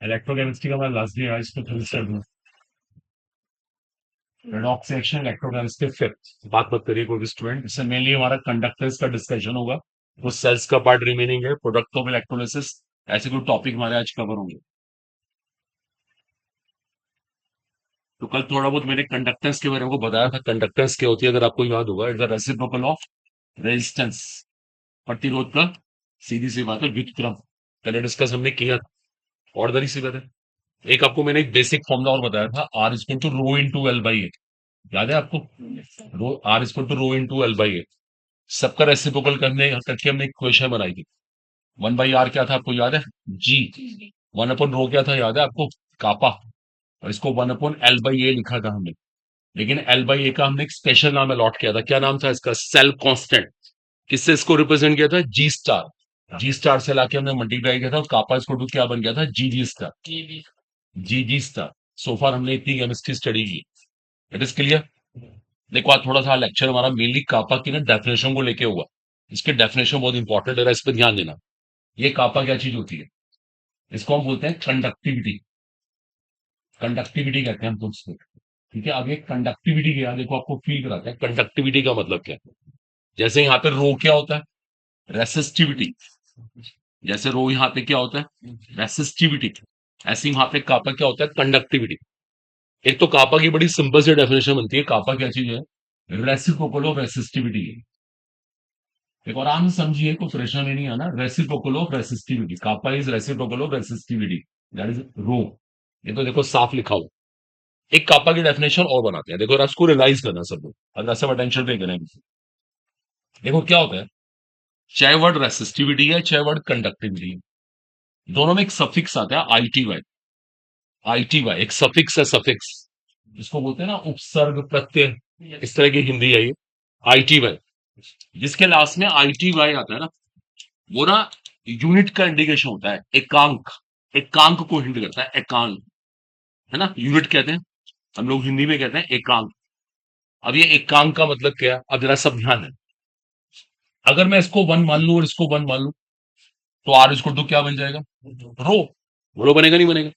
Electrochemistry का हमारा last year है, इसको थोड़ी study redox action electrochemistry fifth बात मत करिए कोई भी स्टूडेंट। इससे मेनली हमारा कंडक्टर्स का डिस्कशन होगा, वो सेल्स का पार्ट रिमेनिंग है, प्रोडक्ट ऑफ इलेक्ट्रोलिसिस, ऐसे कोई टॉपिक हमारे आज कवर होंगे। तो कल थोड़ा बहुत मैंने कंडक्टेंस के बारे में बताया था, कंडक्टेंस क्या होती है अगर आपको याद होगा, it's the reciprocal of resistance, प्रतिरोध का सीधी सी बात है व्युत्क्रम, पहले डिस्कस हमने किया था, ऑर्डनरी सी बात है। एक आपको मैंने एक बेसिक फॉर्मूला और बताया था, R is to rho into L by A, याद है आपको? Rho R is to rho into L by A, सबका रेसिप्रोकल करने करके हमने एक इक्वेशन बनाई थी। वन बाई आर क्या था आपको याद है? जी। वन अपॉन रो क्या था याद है आपको? कापा। और इसको वन अपॉन एल बाई ए लिखा था हमने, लेकिन एल बाई ए का हमने एक स्पेशल नाम अलॉट किया था, क्या नाम था इसका? Cell constant. किससे इसको रिप्रेजेंट किया था? जी स्टार। जी स्टार से लाके हमने मल्टीप्लाई किया था, और कापा इसको टू क्या बन गया था? जी जी स्टार। जी जी स्टार। सोफार हमने इतनी केमिस्ट्री स्टडी की, इट इज क्लियर। देखो आज थोड़ा सा लेक्चर हमारा मेनली कापा की ना डेफिनेशन को लेके होगा, इसके डेफिनेशन बहुत इंपॉर्टेंट है, इस पर ध्यान देना। ये कापा क्या चीज होती है? इसको हम बोलते हैं कंडक्टिविटी। कंडक्टिविटी कहते हैं हम तो उसको, ठीक है। अब ये कंडक्टिविटी क्या है, देखो आपको फील कराते हैं कंडक्टिविटी का मतलब क्या है। जैसे यहाँ पे रो क्या होता है? रेसिस्टिविटी। जैसे रो यहाँ पे क्या होता है? रेसिस्टिविटी। ऐसे ही वहां पे कापा क्या होता है? कंडक्टिविटी। एक तो कापा की बड़ी सिंपल सी डेफिनेशन बनती है, कापा क्या चीज है? Reciprocal of resistivity. एक और आराम से समझिए, कोई प्रेशर में नहीं आना। Reciprocal of resistivity, kappa is reciprocal of resistivity, that is rho. ये तो देखो साफ लिखा हो। एक कापा की डेफिनेशन और बनाते हैं, देखो और इसको रियलाइज करना सब लोग, अगर सब अटेंशन पे करें। देखो क्या होता है, चाहे वर्ड रेसिस्टिविटी है चाहे वर्ड कंडक्टिविटी है, दोनों में एक सफिक्स आता है, I T Y. I T Y एक सफिक्स है, सफिक्स जिसको बोलते हैं ना उपसर्ग प्रत्यय, इस तरह की हिंदी है ये, आई टी वाई। जिसके लास्ट में आई टी वाई आता है ना, वो ना यूनिट का इंडिकेशन होता है, एकांक। एकांक को हिंट करता है, एकांक, है ना, यूनिट कहते हैं, हम लोग हिंदी में कहते हैं एकांक। अब ये एकांक का मतलब क्या है, अब जरा सब ध्यान है। अगर मैं इसको वन मान लू और इसको वन मान लू, तो आर इसको टू क्या बन जाएगा? रो। रो बनेगा नहीं बनेगा?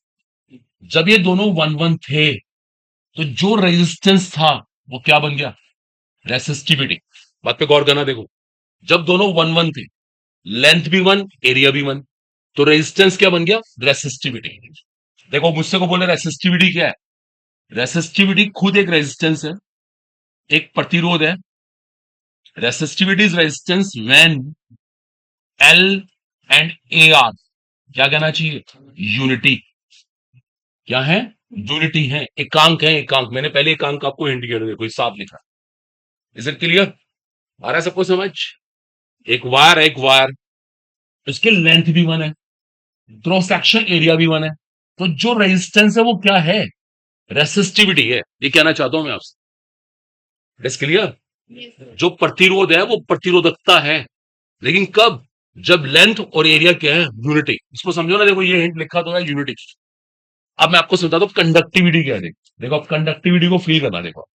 जब ये दोनों वन वन थे, तो जो रेजिस्टेंस था वो क्या बन गया? रेसिस्टिविटी। बात पे गौर करना, देखो जब दोनों वन वन थे, लेंथ भी वन एरिया भी वन, तो रेजिस्टेंस क्या बन गया? रेसिस्टिविटी। देखो मुझसे को बोले रेसिस्टिविटी क्या है, रेसिस्टिविटी खुद एक रेजिस्टेंस है, एक प्रतिरोध है। Resistivity is resistance when L and A R क्या कहना चाहिए? यूनिटी। क्या है? यूनिटी है, एकांक है, एकांक। मैंने पहले एकांक आपको हिंट किया था, देखो साफ लिखा। Is it clear? आ रहा है सबको समझ? एक वायर है, एक वायर, उसकी लेंथ भी वन है, क्रॉस सेक्शन एरिया भी वन है, तो जो रेजिस्टेंस है वो क्या है? रेसिस्टिविटी है, ये कहना चाहता हूं मैं आपसे। Is clear? जो प्रतिरोध है वो प्रतिरोधकता है, लेकिन कब? जब लेंथ और एरिया क्या है? यूनिटी। इसको समझो ना, देखो ये हिंट लिखा तो है यूनिटी। अब मैं आपको समझाता हूं कंडक्टिविटी क्या है। देखो अब कंडक्टिविटी को फील करना, देखो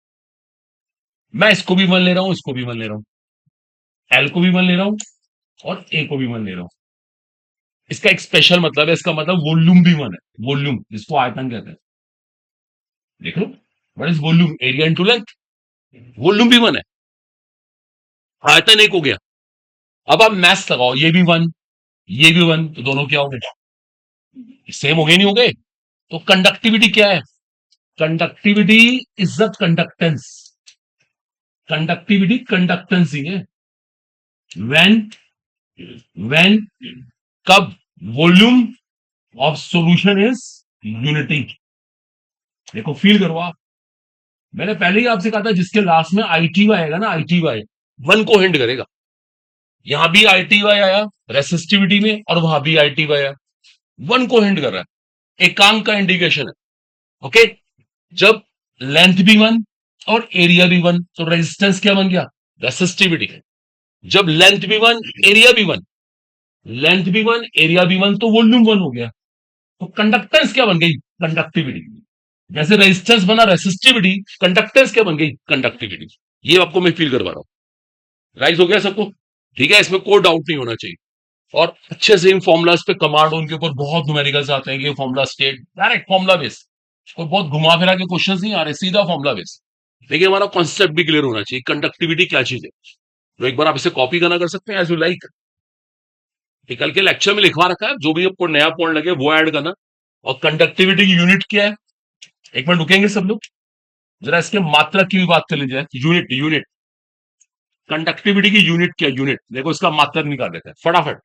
मैं इसको भी वन ले रहा हूं, इसको भी वन ले रहा हूं, एल को भी वन ले रहा हूं और ए को भी वन ले रहा हूं। इसका एक स्पेशल मतलब है, इसका मतलब वॉल्यूम भी वन है, वॉल्यूम जिसको आयतन कहते हैं। देख लो, what is volume? Area into length. Volume भी वन है, आयतन एक हो गया। अब आप मैथ्स लगाओ, ये भी वन ये भी वन, तो दोनों क्या हो गए? सेम हो गए, नहीं हो गए? तो कंडक्टिविटी क्या है? Conductivity is the conductance. Conductivity conductance ही है। व्हेन व्हेन कब? Volume of solution is unity. देखो फील करो आप, मैंने पहले ही आपसे कहा था जिसके लास्ट में आईटीवाई आएगा ना, आईटीवाई वन को हिंट करेगा। यहां भी आईटीवाई आया रेसिस्टिविटी में, और वहां भी आईटीवाई आया, वन को हिंट कर रहा है, एकांक का इंडिकेशन है। ओके, जब लेंथ भी वन और एरिया भी वन, तो रेजिस्टेंस क्या बन गया? रेसिस्टिविटी। जब लेंथ भी वन एरिया भी वन, लेंथ भी वन एरिया भी वन, तो वॉल्यूम वन हो गया, तो कंडक्टेंस क्या बन गई? कंडक्टिविटी। जैसे रेजिस्टेंस बना रेसिस्टिविटी, कंडक्टेंस क्या बन गई? कंडक्टिविटी। ये आपको मैं फील करवा रहा हूं। राइज हो गया सबको? ठीक है, इसमें कोई डाउट नहीं होना चाहिए। और अच्छे से इन फॉर्मुलाज पे कमांड, उनके ऊपर बहुत न्यूमेरिकल्स आते हैं कि formula state, direct formula base, कोई बहुत घुमा फिरा के क्वेश्चंस नहीं आ रहे, सीधा फॉर्मुला बेस। लेकिन हमारा कॉन्सेप्ट भी क्लियर होना चाहिए, कंडक्टिविटी क्या चीज है। तो एक बार आप इसे कॉपी करना कर सकते हैं एज यू लाइक, निकल के लेक्चर में लिखवा रखा है, जो भी आपको नया पॉइंट लगे वो ऐड करना। और कंडक्टिविटी की यूनिट क्या है, एक मिनट रुकेंगे सब लोग, जरा इसके मात्रक की भी बात कर लीजिए। यूनिट, यूनिट, कंडक्टिविटी की यूनिट क्या, यूनिट देखो, इसका मात्रक निकाल देते हैं फटाफट।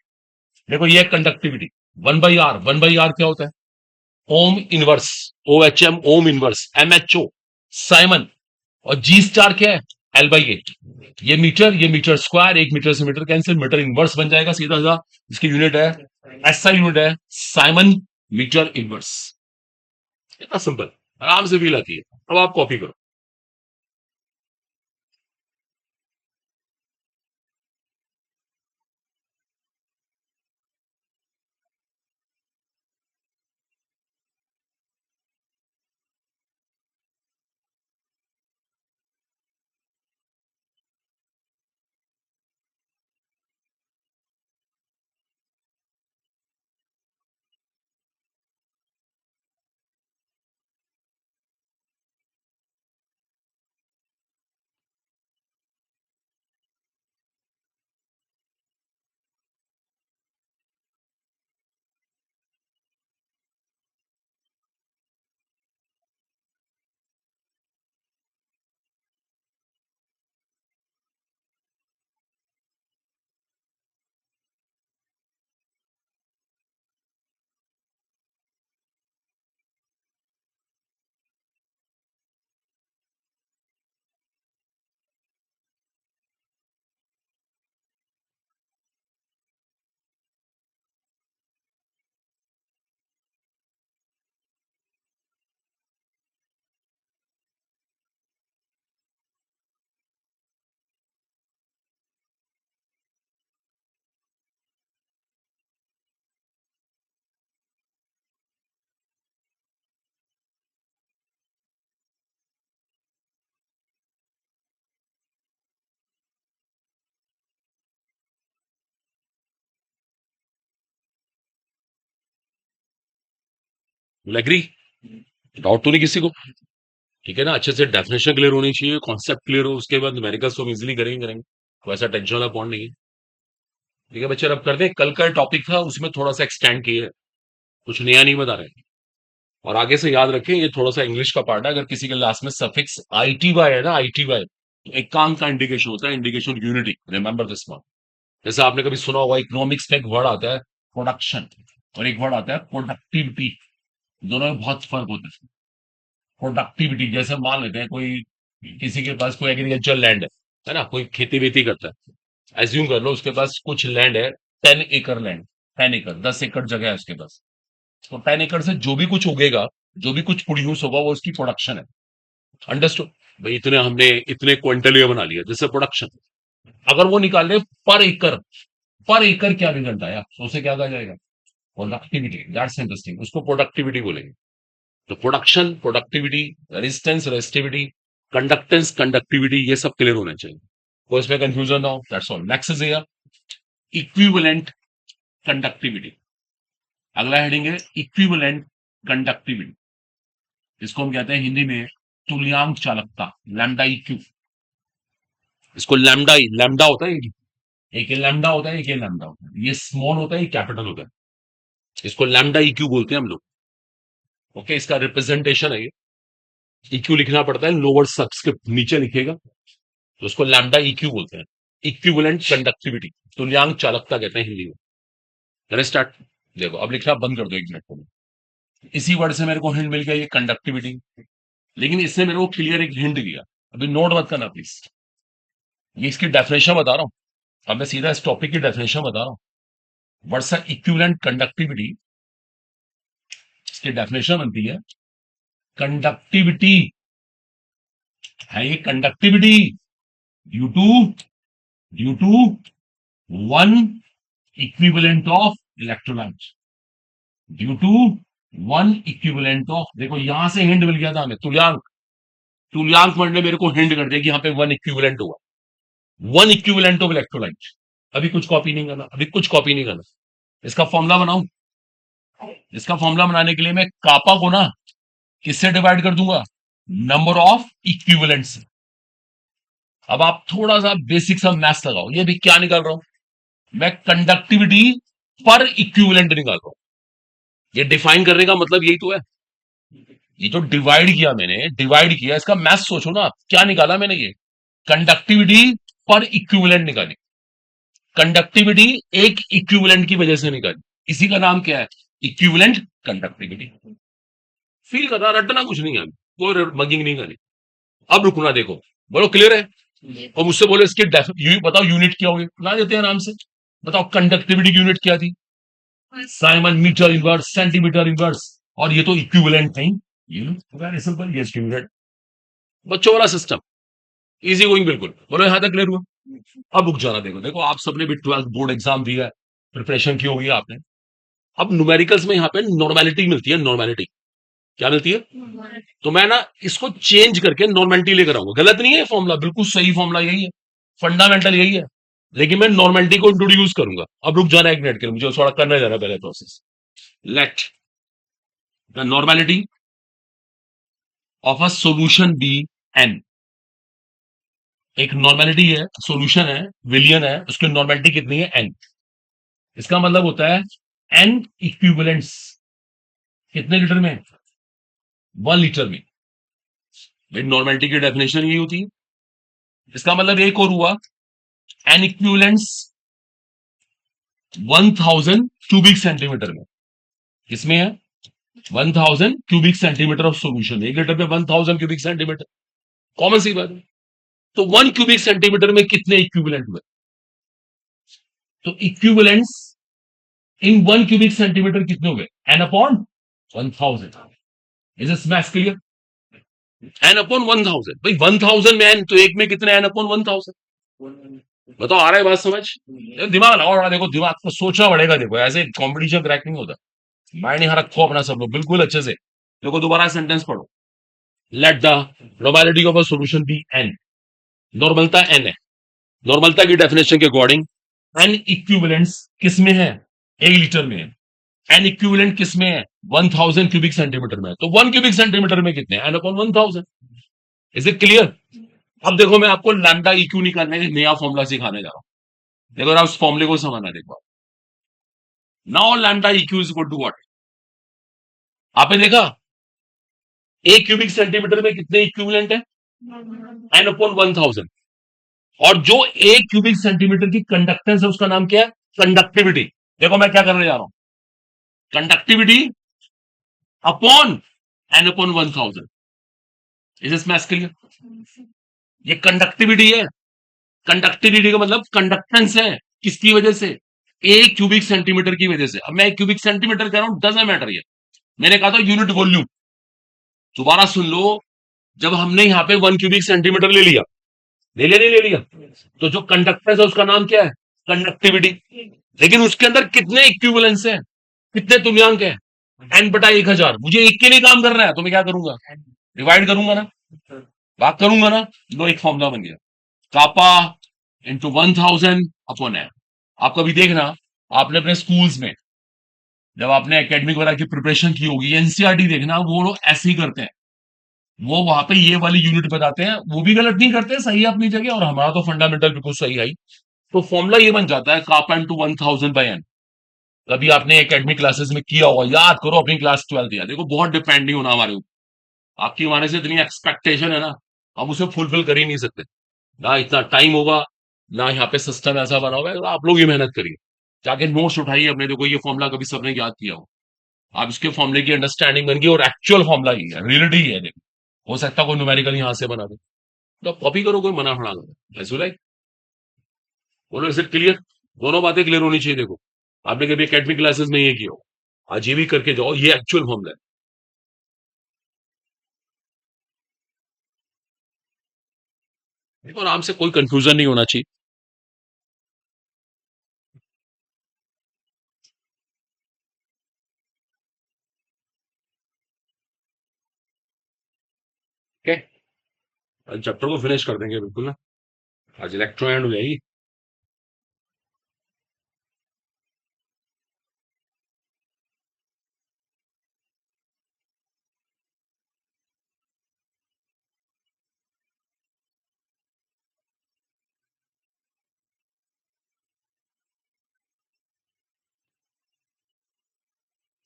देखो ये कंडक्टिविटी, 1/r, 1/r क्या होता है, ohm inverse, O H M, ohm inverse, M H O, siemens. और जी स्टार क्या है, L/A। ये मीटर स्क्वायर, एक मीटर से मीटर कैंसिल, मीटर इनवर्स बन जाएगा सीधा सीधा। इसकी यूनिट है, ऐसा यूनिट है साइमन मीटर इनवर्स। इतना सिंपल, आराम से फील आती है। अब आप कॉपी करो। एग्री, डाउट तो नहीं किसी को? ठीक है ना, अच्छे से डेफिनेशन क्लियर होनी चाहिए, कॉन्सेप्ट क्लियर हो, उसके बाद न्यूमेरिकल्स तो हम इजीली करेंगे, तो ऐसा टेंशन वाला पॉइंट नहीं है। ठीक है बच्चे, अब कर दें, कल का टॉपिक था उसमें थोड़ा सा एक्सटेंड किए, कुछ नया नहीं बता रहे। और आगे से याद रखें, ये थोड़ा सा इंग्लिश का पार्ट है, अगर किसी के लास्ट में सफिक्स ITY है ना, ITY, तो एकांक का इंडिकेशन होता है, indication unity, remember this one. जैसे आपने कभी सुना होगा, इकोनॉमिक्स में एक वर्ड आता है प्रोडक्शन, और एक वर्ड आता है प्रोडक्टिविटी, दोनों में बहुत फर्क होता है। प्रोडक्टिविटी, जैसे मान लेते हैं कोई, किसी के पास कोई एग्रीकल्चर लैंड है ना, कोई खेती वेती करता है, एज्यूम कर लो उसके पास कुछ लैंड है, 10 एकड़ लैंड, 10 एकड़, 10 एकड़ जगह है उसके पास। तो 10 एकड़ से जो भी कुछ उगेगा, जो भी कुछ प्रोड्यूस होगा, वो उसकी प्रोडक्शन है। अंडरस्टूड? भाई इतने हमने इतने क्विंटल ये बना लिया, जैसे प्रोडक्शन। अगर वो निकाले पर एकड़, पर एकड़ क्या रिजल्ट आया, तो उसे क्या कहा जाएगा, प्रोडक्टिविटी। दैट्स इंटरेस्टिंग, उसको प्रोडक्टिविटी बोलेंगे। तो production, productivity, resistance, resistivity, conductance, conductivity, ये सब क्लियर होने चाहिए, तो इसमें कंफ्यूजन ना हो। That's all. Next is here equivalent conductivity. अगला हेडिंग है इक्विवेलेंट कंडक्टिविटी। इसको हम कहते हैं हिंदी में तुल्यांक चालकता, लैम्डा इक्यू। इसको लैम्डा, लैम्डा होता है, एक लैम्डा होता है, एक लैम्डा होता है, ये स्मॉल होता है, ये कैपिटल होता है। इसको लैम्डा इक्यू बोलते हैं हम लोग। ओके, इसका रिप्रेजेंटेशन है ये, इक्यू लिखना पड़ता है, लोअर सबस्क्रिप्ट नीचे लिखेगा, तो उसको लैम्डा इक्यू बोलते हैं। इक्विवेलेंट कंडक्टिविटी, तुल्यांक चालकता कहते हैं हिंदी में। चलिए स्टार्ट। देखो अब लिखना बंद कर दो एक मिनट को। इसी वर्ड से मेरे को हिंट मिल गया, ये कंडक्टिविटी, लेकिन इसने मेरे को क्लियर एक हिंट दिया। अभी नोट मत करना प्लीज, ये इसकी डेफिनेशन बता रहा हूं। अब मैं सीधा इस टॉपिक की डेफिनेशन बता रहा हूं। वर्ड्स इक्विवेलेंट कंडक्टिविटी, इसकी डेफिनेशन बनती है कंडक्टिविटी, है ये conductivity due to, due to one equivalent of electrolyte, due to one equivalent of, देखो यहां से हिंट मिल गया था हमें, तुल्यांक। तुल्यांक वर्ड ने मेरे को हिंट कर दिया कि यहाँ पे वन इक्विवेलेंट हुआ, वन इक्विवेलेंट ऑफ इलेक्ट्रोलाइट। अभी कुछ कॉपी नहीं करना, अभी कुछ कॉपी नहीं करना। इसका फॉर्मूला बनाऊं। इसका फॉर्मूला बनाने के लिए मैं कापा को ना किससे डिवाइड कर दूंगा, नंबर ऑफ इक्विवेलेंट से। अब आप थोड़ा सा बेसिक सा मैथ्स लगाओ, ये भी क्या निकाल रहा हूं मैं, कंडक्टिविटी पर इक्विवेलेंट निकाल रहा हूं। ये डिफाइन करने का मतलब यही तो है। ये जो डिवाइड किया मैंने, डिवाइड किया, इसका मैथ्स सोचो ना, क्या निकाला मैंने, ये कंडक्टिविटी पर इक्विवेलेंट निकाली। कंडक्टिविटी एक इक्विवेलेंट की वजह से निकाली, इसी का नाम क्या है, इक्विवेलेंट कंडक्टिविटी। फील करना, रटना कुछ नहीं है, कोई मगिंग नहीं करनी। अब रुकना, देखो, बोलो क्लियर है। और मुझसे बोले इसके बताओ यूनिट क्या होगी, ना देते हैं आराम से। बताओ कंडक्टिविटी की यूनिट क्या थी, siemens metre inverse, centimetre inverse. और ये तो इक्विवेलेंट नहीं, ये वेरी सिंपल, ये यूनिट। बच्चों वाला सिस्टम, इजी गोइंग बिल्कुल। बोलो यहां तक क्लियर हुआ। अब रुक जाना, देखो देखो, आप सबने भी 12th बोर्ड एग्जाम दिया है, प्रिपरेशन की होगी आपने। अब न्यूमेरिकल्स में यहाँ पे नॉर्मेलिटी मिलती है, नॉर्मेलिटी। क्या मिलती है, तो मैं ना इसको चेंज करके नॉर्मेलिटी लेकर आऊंगा। गलत नहीं है फॉर्मूला, बिल्कुल सही फॉर्मूला यही है, फंडामेंटल यही है। लेकिन मैं नॉर्मेलिटी को इंट्रोड्यूस करूंगा। अब रुक जाना एक मिनट के लिए, मुझे थोड़ा करना जाना पहले process. Let the normality of a solution be N. एक नॉर्मेलिटी है, सॉल्यूशन है, विलियन है, उसकी नॉर्मेलिटी कितनी है, एन। इसका मतलब होता है एन इक्विवेलेंट्स कितने लीटर में, 1 लीटर में। नॉर्मेलिटी की डेफिनेशन यही होती है। इसका मतलब एक और हुआ, एन इक्विवेलेंट्स 1000 क्यूबिक सेंटीमीटर में। किसमें है, 1000 cubic centimetre of solution. 1 litre में 1000 क्यूबिक सेंटीमीटर, कॉमन सी बात है। तो 1 क्यूबिक सेंटीमीटर में कितने इक्विवेलेंट हुए, तो इक्विवेलेंट्स इन 1 क्यूबिक सेंटीमीटर कितने हो गए, N upon 1000। Is this maths clear, N upon 1000। भाई 1000 में एन, तो एक में कितने, एन अपॉन 1000। बताओ आ रहा है बात समझ, दिमाग लगाओ थोड़ा, देखो दिमाग को सोचना पड़ेगा। देखो ऐसे कॉम्पिटिशन क्रैक नहीं होता। माइंड यहाँ रखो अपना सब लोग बिल्कुल अच्छे से। देखो दोबारा सेंटेंस पढ़ो। Let the probability of a solution be N. नॉर्मलता एन है। नॉर्मलता की डेफिनेशन के अकॉर्डिंग एन इक्विवेलेंट्स किस में है, 1 लीटर में है। एन इक्विवेलेंट किसमें है, 1000 क्यूबिक सेंटीमीटर में है। तो 1 क्यूबिक सेंटीमीटर में कितने, N upon 1000। Is it clear. अब देखो मैं आपको लैम्डा इक्यू निकालने का नया फॉर्मूला सिखाने जा रहा हूं। देखो आप उस फॉर्मूले को समझना, देखो। Now lambda eq is equal to what, आपने देखा 1 क्यूबिक सेंटीमीटर में कितने इक्विवेलेंट है, एन अपॉन 1000। और जो 1 क्यूबिक सेंटीमीटर की कंडक्टेंस है उसका नाम क्या है, कंडक्टिविटी। देखो मैं क्या करने जा रहा हूं, conductivity upon N upon 1000। Is this maths clear. ये कंडक्टिविटी है। कंडक्टिविटी का मतलब कंडक्टेंस है, किसकी वजह से, 1 क्यूबिक सेंटीमीटर की वजह से। अब मैं 1 क्यूबिक सेंटीमीटर कह रहा हूं, डजंट मैटर। ये मैंने कहा था यूनिट वॉल्यूम, दोबारा सुन लो। जब हमने यहां पे 1 क्यूबिक सेंटीमीटर ले लिया, ले लिया नहीं ले लिया, तो जो कंडक्टेंस है उसका नाम क्या है, कंडक्टिविटी। लेकिन उसके अंदर कितने इक्विवेलेंस है, कितने तुल्यांक है, एन बटा 1000। मुझे एक के लिए काम करना है, तो मैं क्या करूंगा, डिवाइड करूंगा ना, बात करूंगा ना। लो एक फॉर्मूला बन गया, कापा इंटू 1000 अपॉन एन। आप कभी देखना, आपने अपने स्कूल्स में जब आपने एकेडमिक वगैरह की प्रिपरेशन की होगी, एनसीईआरटी देखना, वो लोग ऐसे ही करते हैं। वो वहां पे ये वाली यूनिट बताते हैं, वो भी गलत नहीं करते, सही है अपनी जगह, और हमारा तो फंडामेंटल बिल्कुल सही है। तो फॉर्मूला ये बन जाता है, कापा इंटू 1000 बाई एन। कभी आपने एकेडमिक क्लासेस में किया होगा, याद करो अपनी क्लास 12 याद। देखो बहुत डिपेंड नहीं होना हमारे ऊपर, आपकी हमारे से इतनी एक्सपेक्टेशन है ना, हम उसे फुलफिल कर ही नहीं सकते। ना इतना टाइम होगा, ना यहाँ पे सिस्टम ऐसा बना हुआ है। तो आप लोग ही मेहनत करिए, जाके नोट्स उठाइए अपने। देखो ये फॉर्मूला कभी सबने याद किया हो, आप इसके फॉर्मूले की अंडरस्टैंडिंग बन गई, और एक्चुअल फॉर्मूला ही है, रियलिटी है। देखो हो सकता है कोई न्यूमेरिकल यहाँ से बना दे, तो कॉपी करो, कोई मना खड़ा करो, ऐसे लाइक। बोलो इज इट क्लियर, दोनों बातें क्लियर होनी चाहिए। देखो आपने कभी एकेडमिक क्लासेस में ये किया हो, आज ये भी करके जाओ, ये एक्चुअल फॉर्मूला है। देखो आराम से, कोई कंफ्यूजन नहीं होना चाहिए। ओके, चैप्टर को फिनिश कर देंगे बिल्कुल ना, आज इलेक्ट्रो एंड हो जाएगी।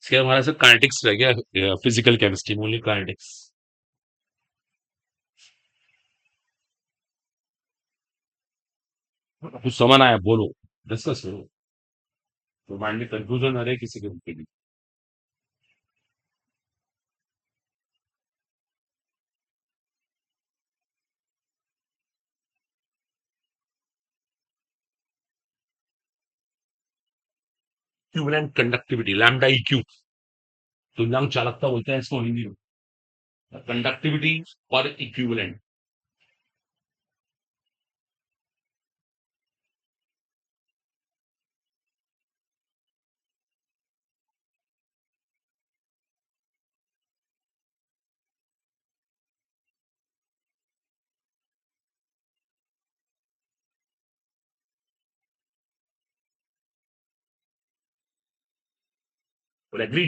इसके हमारा से काइनेटिक्स रह गया, फिजिकल केमिस्ट्री ओनली काइनेटिक्स। कुछ समझ आया बोलो, डिस्कस करो, तो माइंड में कंफ्यूजन आ रहा है किसी के भी। इक्विवेलेंट कंडक्टिविटी लैम्डा इक्यू, तुल्यांक चालकता बोलते हैं इसको हिंदी में, कंडक्टिविटी पर इक्विवेलेंट। एग्री।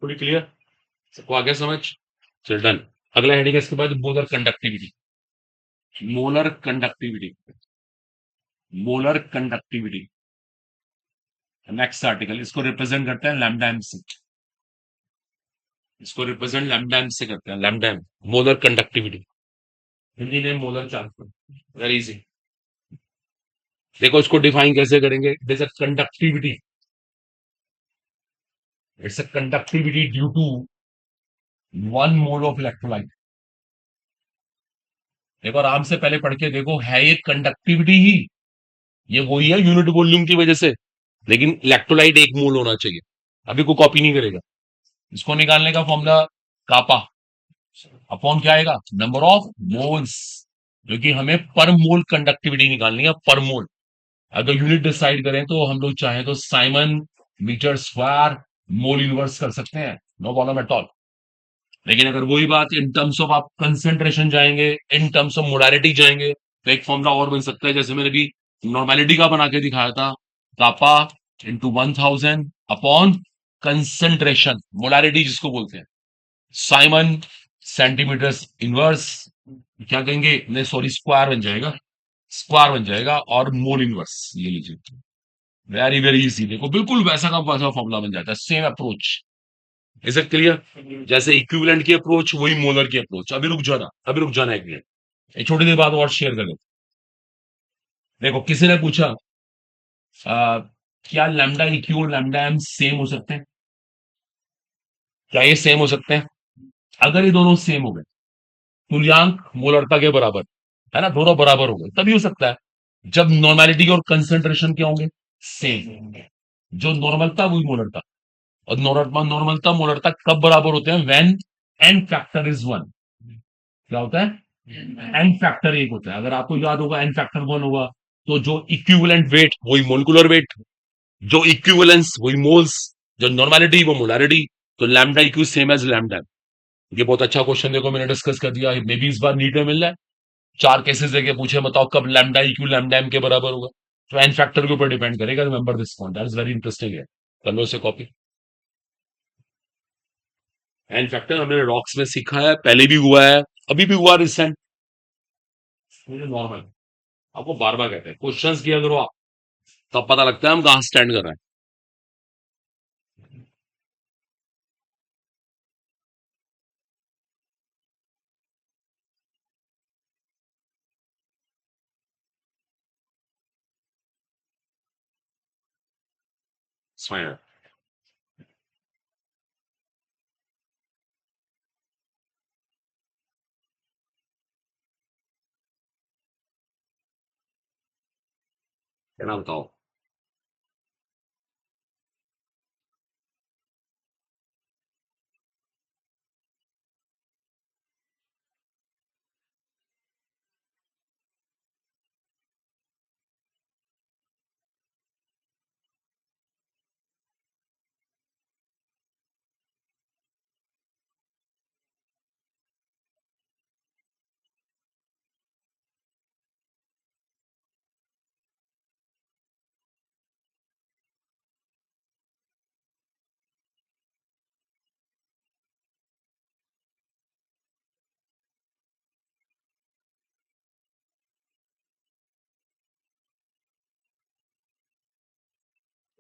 थोड़ी क्लियर, सबको आगे समझ। चल डन। अगला हेडिंग है इसके बाद molar conductivity. Molar conductivity, molar conductivity, next article इसको रिप्रेजेंट करते हैं लैम्डा एम से। इसको रिप्रेजेंट लैम्डा एम से करते हैं, lambda M, molar conductivity, Hindi में मोलर चालकता। Very easy. देखो इसको डिफाइन कैसे करेंगे, it is a conductivity, it's a conductivity due to 1 mole of electrolyte. देखो आराम से पहले पढ़ के देखो, है ये कंडक्टिविटी ही, ये वही है यूनिट वॉल्यूम की वजह से, लेकिन इलेक्ट्रोलाइट 1 मोल होना चाहिए। अभी को कॉपी नहीं करेगा। इसको निकालने का फॉर्मूला कापा अपॉन क्या आएगा, नंबर ऑफ मोल्स, क्योंकि हमें पर मोल कंडक्टिविटी निकालनी है, पर मोल। अगर यूनिट डिसाइड करें तो हम लोग चाहें तो siemens metre square mole inverse कर सकते हैं, नो प्रॉब्लम एट ऑल। लेकिन अगर वही बात इन टर्म्स ऑफ आप कंसेंट्रेशन जाएंगे, इन टर्म्स ऑफ मोलारिटी जाएंगे, तो एक फॉर्मूला और बन सकता है, जैसे मैंने भी नॉर्मेलिटी का बना के दिखाया था, kappa into 1000 upon concentration, molarity जिसको बोलते हैं, साइमन सेंटीमीटर इनवर्स, क्या कहेंगे, नहीं सॉरी, स्क्वायर बन जाएगा, स्क्वायर बन जाएगा, और मोल इनवर्स ये लीजिए। वेरी वेरी इजी, देखो बिल्कुल वैसा का वैसा फॉर्मूला बन जाता है, same approach. Is it clear, जैसे इक्विवेलेंट की अप्रोच वही मोलर की अप्रोच। अभी रुक जाना, अभी रुक जाना एक मिनट, एक छोटी देर बाद और शेयर कर लेते। देखो किसी ने पूछा आ, क्या लैम्डा इक्यू और लैम्डा एम सेम हो सकते हैं, क्या ये सेम हो सकते हैं? अगर ये दोनों सेम हो गए, तुल्यांक मोलरता के बराबर, है ना, दोनों बराबर हो गए, तभी हो सकता है। जब नॉर्मेलिटी और कंसेंट्रेशन क्या होंगे, सेम। जो नॉर्मलता वही मोलरता, और नॉर्मलता मोलरता कब बराबर होते हैं, व्हेन एन फैक्टर इज 1। क्या होता है, एन फैक्टर 1 होता है। अगर आपको याद होगा एन फैक्टर 1 होगा, तो जो इक्विवेलेंट वेट वही मोलिकुलर वेट, जो इक्विवेलेंस वही मोल्स, जो नॉर्मेलिटी वो मोलारिटी। तो लैम्डा इक्यू सेम एज लैम्डा। ये बहुत अच्छा क्वेश्चन देखो मैंने डिस्कस कर दिया, मे बी इस बार नीट में मिल रहा है। 4 केसेस देके पूछे, बताओ कब लैम्डा इक्यू लैम्डा एम के बराबर होगा। तो एन फैक्टर के ऊपर डिपेंड करेगा, remember this point, that is very interesting है। कर लो इसे कॉपी। एन फैक्टर हमने रॉक्स में सीखा है, पहले भी हुआ है, अभी भी हुआ रिसेंट, नॉर्मल। आपको बार बार कहते हैं क्वेश्चंस किया करो आप, तब पता लगता है हम कहां स्टैंड कर रहे हैं। Fine. क्या बताओ?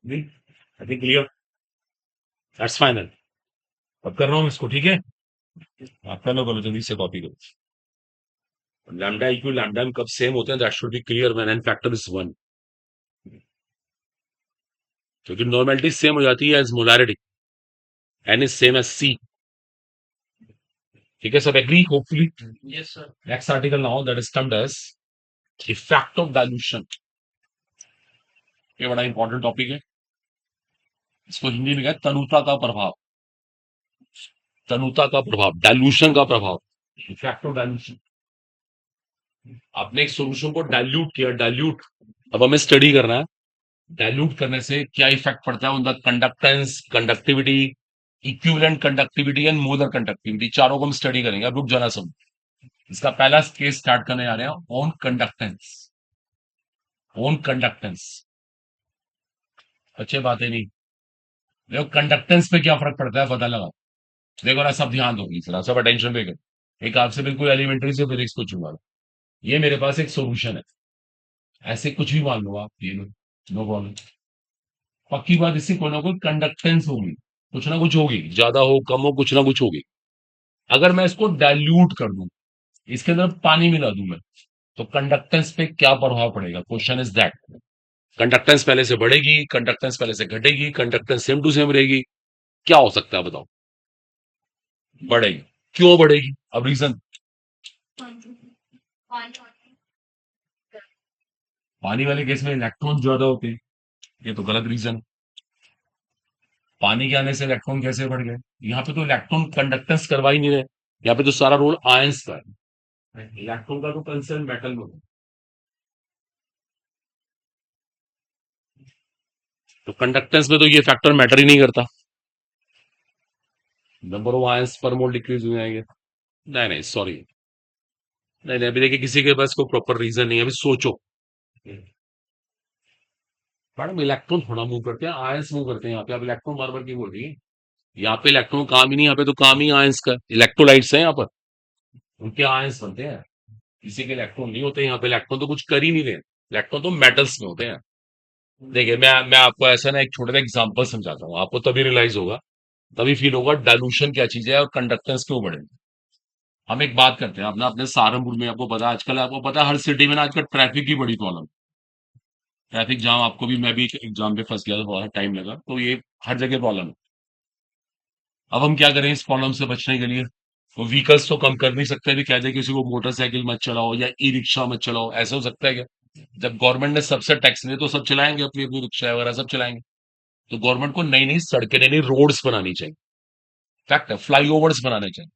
I think clear. That's final. अब कर रहा हूँ इसको, ठीक है? आप कर लो, करो जल्दी से, कॉपी करो। लैम्डा इक्वल लैम्डा में कब सेम होते हैं, that should be clear when N factor is 1, क्योंकि नॉर्मेलिटी सेम हो जाती है as molarity, N is same as C. ठीक है, सब agree hopefully? Yes sir. Next article now that is termed as effect of dilution. ये बड़ा important topic है। इसको हिंदी में कहते हैं तनुता का प्रभाव। तनुता का प्रभाव, डाइल्यूशन का प्रभाव, इफेक्ट ऑफ डाइल्यूशन। आपने एक सॉल्यूशन को डाइल्यूट किया, डाइल्यूट, अब हमें स्टडी करना है डाइल्यूट करने से क्या इफेक्ट पड़ता है on the conductance, conductivity, equivalent conductivity and molar conductivity. चारों को हम स्टडी करेंगे। अब रुक जाना सब। इसका पहला केस स्टार्ट करने आ रहे हैं ऑन कंडक्टेंस। ऑन कंडक्टेंस, अच्छी बात है नहीं? देखो कंडक्टेंस पे क्या फर्क पड़ता है पता लगा। देखो ना, सब ध्यान दो प्लीज, सब अटेंशन पे करो। एक आपसे बिल्कुल एलिमेंट्री से फिजिक्स पूछूंगा। ये मेरे पास एक सॉल्यूशन है, ऐसे कुछ भी मान लो आप, ये लो, नो प्रॉब्लम। पक्की बात, इससे कोई ना कोई कंडक्टेंस होगी, कुछ ना कुछ होगी, ज्यादा हो कम हो, कुछ ना कुछ होगी। अगर मैं इसको डाइल्यूट कर दूं, इसके अंदर पानी मिला दूं मैं, तो कंडक्टेंस पे क्या प्रभाव पड़ेगा? Question is that. कंडक्टेंस पहले से बढ़ेगी, कंडक्टेंस पहले से घटेगी, कंडक्टेंस सेम टू सेम रहेगी, क्या हो सकता है बताओ? बढ़ेगी। क्यों बढ़ेगी? अब रीजन, पानी वाले केस में इलेक्ट्रॉन ज्यादा होते हैं, ये तो गलत रीजन। पानी के आने से इलेक्ट्रॉन कैसे बढ़ गए? यहाँ पे तो इलेक्ट्रॉन कंडक्टेंस करवा ही नहीं रहे, यहाँ पे तो सारा रोल आयंस का है। इलेक्ट्रॉन का तो कंसर्न मेटल में होता है। तो कंडक्टेंस में तो ये फैक्टर मैटर ही नहीं करता, नंबर ऑफ आयंस पर मोल डिक्रीज हो जाएंगे। नहीं नहीं सॉरी, नहीं नहीं, अभी देखिए किसी के पास कोई प्रॉपर रीजन नहीं है, अभी सोचो। मैडम इलेक्ट्रॉन थोड़ा मूव करते हैं, आयंस मूव करते हैं यहाँ पे, आप इलेक्ट्रॉन बार बार क्यों बोल रही है? यहाँ पे इलेक्ट्रॉन काम ही नहीं, यहाँ पे तो काम ही आयंस का, इलेक्ट्रोलाइट्स है यहाँ पर, उनके आयंस बनते हैं। किसी के इलेक्ट्रॉन नहीं होते यहाँ पे, इलेक्ट्रॉन तो कुछ कर ही नहीं रहे, इलेक्ट्रॉन तो मेटल्स में होते हैं। देखिए मैं आपको ऐसा ना एक छोटा सा एग्जांपल समझाता हूँ, आपको तभी रियलाइज होगा, तभी फील होगा डाइल्यूशन क्या चीज है और कंडक्टेंस क्यों बढ़े। हम एक बात करते हैं अपना, अपने सहारनपुर में आपको पता है आजकल, आपको पता है हर सिटी में ना आजकल ट्रैफिक की बड़ी प्रॉब्लम। ट्रैफिक जाम, आपको भी, मैं भी एक एग्जाम पे फंस गया था, बहुत टाइम लगा, तो ये हर जगह प्रॉब्लम है। अब हम क्या करें इस प्रॉब्लम से बचने के लिए? वो व्हीकल्स तो कम कर नहीं सकते, भी कह दे किसी को मोटरसाइकिल मत चलाओ या ई रिक्शा मत चलाओ, ऐसा हो सकता है क्या? जब गवर्नमेंट ने सबसे टैक्स लिए तो सब चलाएंगे अपनी अपनी रिक्शा वगैरह, सब चलाएंगे। तो गवर्नमेंट को नई नई सड़कें, नई नई रोड्स बनानी चाहिए। फैक्ट है, फ्लाई ओवर्स बनाने चाहिए।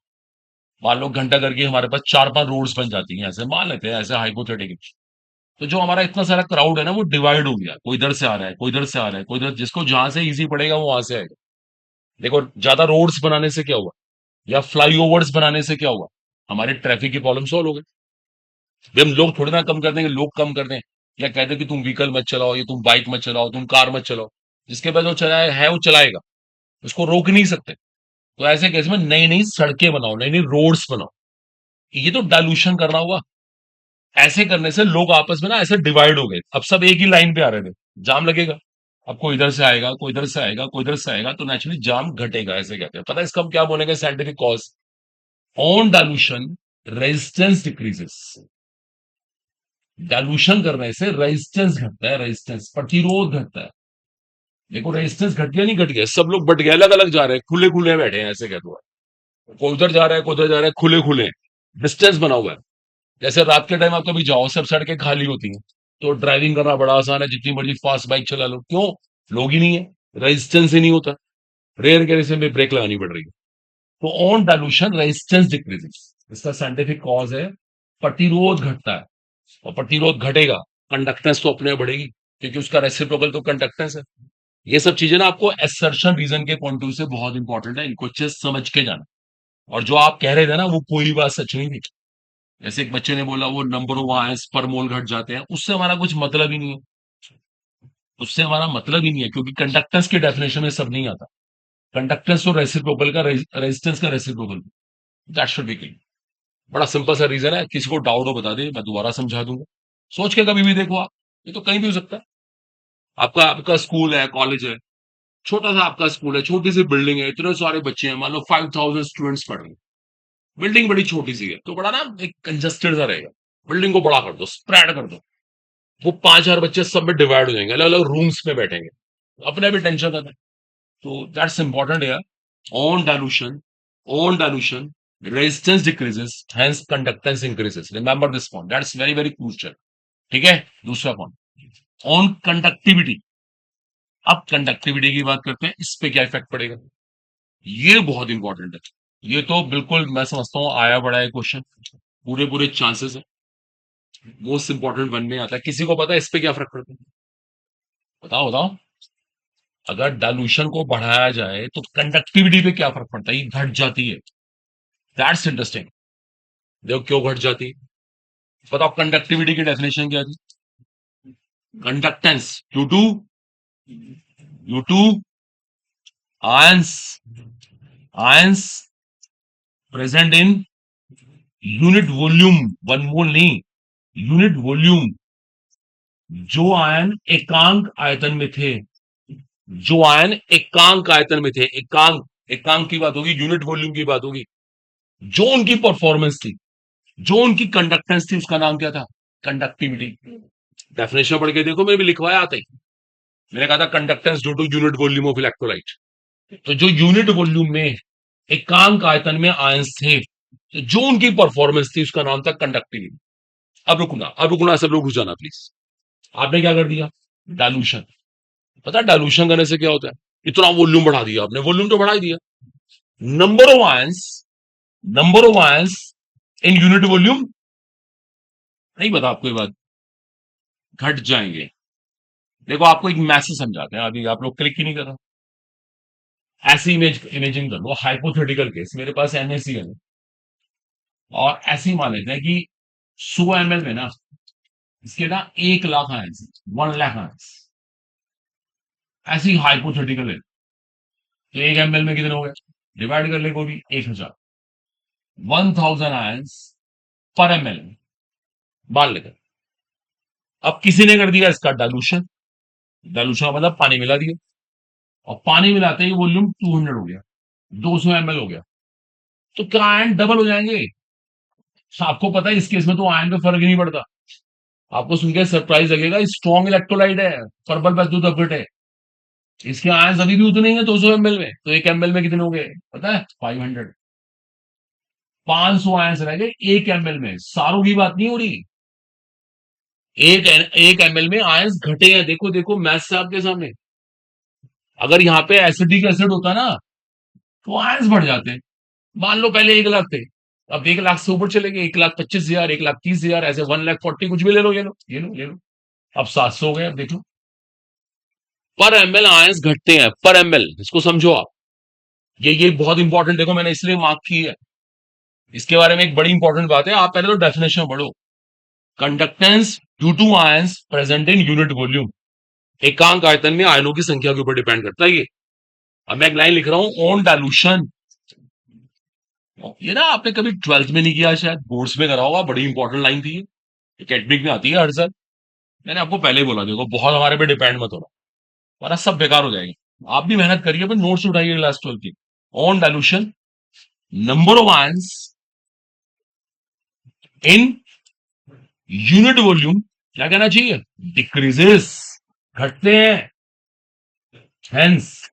मान लो घंटा करके हमारे पास 4-5 रोड्स बन जाती हैं, ऐसे मान लेते हैं, ऐसे हाइपोथेटिकल। तो जो हमारा इतना सारा क्राउड है ना, वो डिवाइड हो गया, कोई इधर से आ रहा है, कोई इधर से आ रहा है, कोई इधर, जिसको जहां से इजी पड़ेगा वो वहां से आएगा। देखो ज्यादा रोड्स बनाने से क्या हुआ, या फ्लाई ओवर्स बनाने से क्या हुआ? हमारे ट्रैफिक की प्रॉब्लम सॉल्व हो गई। भाई हम लोग थोड़ी ना कम कर देंगे, लोग कम कर दें, या कहते हैं कि तुम व्हीकल मत चलाओ, या तुम बाइक मत चलाओ, तुम कार मत चलाओ। जिसके पास जो चलाए है वो चलाएगा, उसको रोक नहीं सकते। तो ऐसे केस में नई नई सड़कें बनाओ, नई नई रोड्स बनाओ, ये तो डाइल्यूशन करना हुआ। ऐसे करने से लोग आपस में ना ऐसे डिवाइड हो गए, अब सब एक ही लाइन पे आ रहे थे, जाम लगेगा। अब कोई इधर से आएगा, कोई इधर से आएगा, कोई इधर से आएगा, तो नेचुरली जाम घटेगा, ऐसे कहते हैं। पता है इसका हम क्या बोलेंगे scientific cause? On dilution resistance decreases. Dilution करने से रेजिस्टेंस घटता है, रेजिस्टेंस, प्रतिरोध घटता है। देखो रेजिस्टेंस घट गया नहीं घट गया, सब लोग बट गए, अलग अलग जा रहे हैं, खुले खुले बैठे हैं, ऐसे कह दो। कोई उधर जा रहा है, कोई उधर जा रहा है, खुले खुले डिस्टेंस बना हुआ है। जैसे रात के टाइम आप कभी जाओ, सब सड़कें खाली होती हैं, तो ड्राइविंग करना बड़ा आसान है, जितनी मर्जी फास्ट बाइक चला लो, क्यों? लोग ही नहीं है, रेजिस्टेंस ही नहीं होता, रेयर केस में ब्रेक लगानी पड़ रही है। तो ऑन डाइल्यूशन रेजिस्टेंस डिक्रीजेस, इसका साइंटिफिक कॉज है प्रतिरोध घटता है, और प्रतिरोध घटेगा, कंडक्टेंस तो अपने आप बढ़ेगी, क्योंकि उसका रेसिप्रोकल तो कंडक्टेंस है। ये सब चीजें ना आपको एसर्शन रीजन के पॉइंट ऑफ व्यू से बहुत इंपॉर्टेंट है, इनको अच्छे से समझ के जाना। और जो आप कह रहे थे ना, वो कोई बात सच नहीं थी। जैसे एक बच्चे ने बोला वो नंबर ऑफ आयंस पर मोल घट जाते हैं, उससे हमारा कुछ मतलब ही नहीं है, उससे हमारा मतलब ही नहीं है, क्योंकि कंडक्टेंस की डेफिनेशन में सब नहीं आता। कंडक्टेंस और रेसिप्रोकल का, रेजिस्टेंस का reciprocal, that should be clear. बड़ा सिंपल सा रीजन है, किसी को डाउट हो बता दे, मैं दोबारा समझा दूंगा, सोच के कभी भी देखो आप, ये तो कहीं भी हो सकता है। आपका आपका स्कूल है, कॉलेज है, छोटा सा आपका स्कूल है, छोटी सी बिल्डिंग है, इतने सारे बच्चे हैं, मान लो 5,000 स्टूडेंट्स पढ़ रहे हैं, बिल्डिंग बड़ी छोटी सी है, तो बड़ा ना एक कंजस्टेड सा रहेगा। बिल्डिंग को बड़ा कर दो, स्प्रेड कर दो, वो 5,000 बच्चे सब में डिवाइड हो जाएंगे, अलग अलग रूम्स में बैठेंगे, अपने भी टेंशन रहता है। तो दैट्स इंपॉर्टेंट है। On dilution, on dilution resistance decreases, hence conductance increases, remember this point, that's very very crucial. ठीक है, दूसरा पॉइंट ऑन कंडक्टिविटी। अब कंडक्टिविटी की बात करते हैं, इस पे क्या इफेक्ट पड़ेगा, ये बहुत इंपॉर्टेंट है। ये तो बिल्कुल मैं समझता हूँ आया बड़ा है क्वेश्चन, पूरे पूरे चांसेस है, मोस्ट इंपॉर्टेंट वन में आता है। किसी को पता है इस पे क्या फर्क पड़ता है? बताओ बताओ। अगर डाइल्यूशन को बढ़ाया जाए तो कंडक्टिविटी पे क्या फर्क पड़ता है? ये घट जाती है, दैट्स इंटरेस्टिंग। देखो क्यों घट जाती है, बताओ कंडक्टिविटी की डेफिनेशन क्या थी? Conductance due to ions, ions present in unit volume, one mole नहीं, यूनिट वॉल्यूम। जो आयन एकांक आयतन में थे, जो आयन एकांक आयतन में थे, एकांक, एकांक की बात होगी, यूनिट वॉल्यूम की बात होगी, जो उनकी परफॉर्मेंस थी, जो उनकी कंडक्टेंस थी, उसका नाम क्या था? कंडक्टिविटी। डेफिनेशन पढ़ के देखो, मैंने भी लिखवाया आता ही, मैंने कहा था conductance due to unit volume of electrolyte. तो जो यूनिट वॉल्यूम में एकांक आयतन में आयंस थे, तो जो उनकी परफॉर्मेंस थी, उसका नाम था कंडक्टिविटी। अब रुकना, सब लोग घुस जाना प्लीज। आपने क्या कर दिया? डाइल्यूशन। पता है डाइल्यूशन करने से क्या होता है? इतना वॉल्यूम बढ़ा दिया आपने, वॉल्यूम तो बढ़ा ही दिया, number of ions, number of ions in unit volume नहीं बता आपको ये बात, घट जाएंगे। देखो आपको एक मैसेज समझाते हैं, अभी आप लोग क्लिक ही नहीं कर रहा। ऐसी इमेजिंग कर लो, हाइपोथेटिकल केस, मेरे पास NaCl है, और ऐसे ही मान लेते हैं कि 100 ml में ना, इसके ना 1 लाख आयंस, 1 लाख आयंस, ऐसी हाइपोथेटिकल है। तो 1 ml में कितने हो गए? डिवाइड कर ले, कोई भी 1,000, 1,000 आयंस पर ml मान लेते हैं। अब किसी ने कर दिया इसका डाइल्यूशन, डाइल्यूशन मतलब पानी मिला दिया, और पानी मिलाते ही वॉल्यूम 200 हो गया, 200 ml हो गया, तो क्या आयन डबल हो जाएंगे? आपको पता है इस केस में तो आयन पे फर्क ही नहीं पड़ता। आपको सुनकर सरप्राइज लगेगा, स्ट्रॉन्ग इलेक्ट्रोलाइट है, पर्पल वैल्यू अपडेट है, इसके आयंस अभी भी उतने ही है 200 ml में, तो 1 ml में कितने हो गए पता है? 500, 500 आयंस रह गए 1 ml में, सारों की बात नहीं हो रही। एक ml में आयंस घटे हैं, देखो देखो मैथ से आपके सामने। अगर यहाँ पे एसिडिक एसिड होता ना, तो आयंस बढ़ जाते हैं। मान लो पहले 1 लाख थे, अब 1 लाख से ऊपर चले गए, 1,25,000, 1,30,000, ऐसे 1,40,000, कुछ भी ले लो, ये लो ये लो ये लो, अब 700 हो गए। अब देखो पर ml आयंस घटते हैं, पर ml, इसको समझो आप। ये बहुत इंपॉर्टेंट, देखो मैंने इसलिए मार्क की है, इसके बारे में एक बड़ी इंपॉर्टेंट बात है, आप पहले तो डेफिनेशन पढ़ो। Conductance due to ions present in unit volume, एकांक आयतन में आयनों की संख्या के ऊपर डिपेंड करता है ये। अब मैं एक लाइन लिख रहा हूं, ऑन डाइल्यूशन। ये ना आपने कभी 12th में नहीं किया, शायद बोर्ड्स में करा होगा, बड़ी इंपॉर्टेंट लाइन थी ये, एकेडमिक में आती है हर साल। मैंने आपको पहले ही बोला, देखो बहुत हमारे पे डिपेंड मत होना, वरना सब बेकार हो जाएगा। आप भी मेहनत करिए, पर नोट्स उठाइए क्लास 12 की। On dilution, number of ions in unit volume क्या कहना चाहिए? डिक्रीजेस, घटते हैं। Hence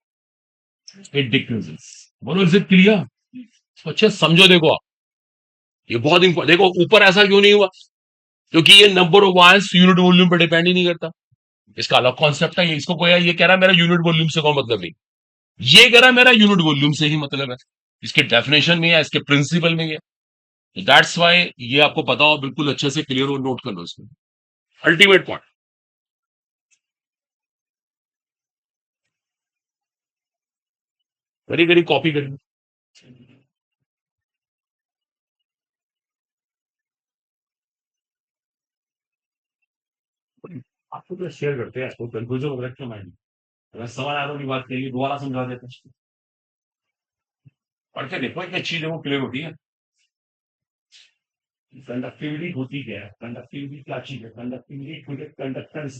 it decreases. बोलो इज इट क्लियर? तो अच्छे समझो, देखो आप, ये बहुत इंपॉर्टेंट। देखो ऊपर ऐसा क्यों नहीं हुआ, क्योंकि ये number of wires unit volume पर डिपेंड ही नहीं करता। इसका अलग कॉन्सेप्ट है, ये इसको कोई ये कह रहा है मेरा यूनिट वॉल्यूम से कोई मतलब नहीं, ये कह रहा है मेरा यूनिट वॉल्यूम से ही मतलब है। इसके डेफिनेशन में है, इसके प्रिंसिपल में है। दैट्स वाई ये आपको पता हो, बिल्कुल अच्छे से क्लियर हो, नोट कर लो इसमें। Ultimate point, very very copy करिए। आपको तो शेयर करते हैं, आपको कंफ्यूजन हो रखते माइंड। अगर सवाल आगे की बात करिए, दोबारा समझा देते हैं। पढ़ के देखो, एक चीज है वो क्लियर होती है। कंडक्टिविटी होती क्या है, कंडक्टिविटी क्या चीज है, कंडक्टिविटी कंडक्टेंस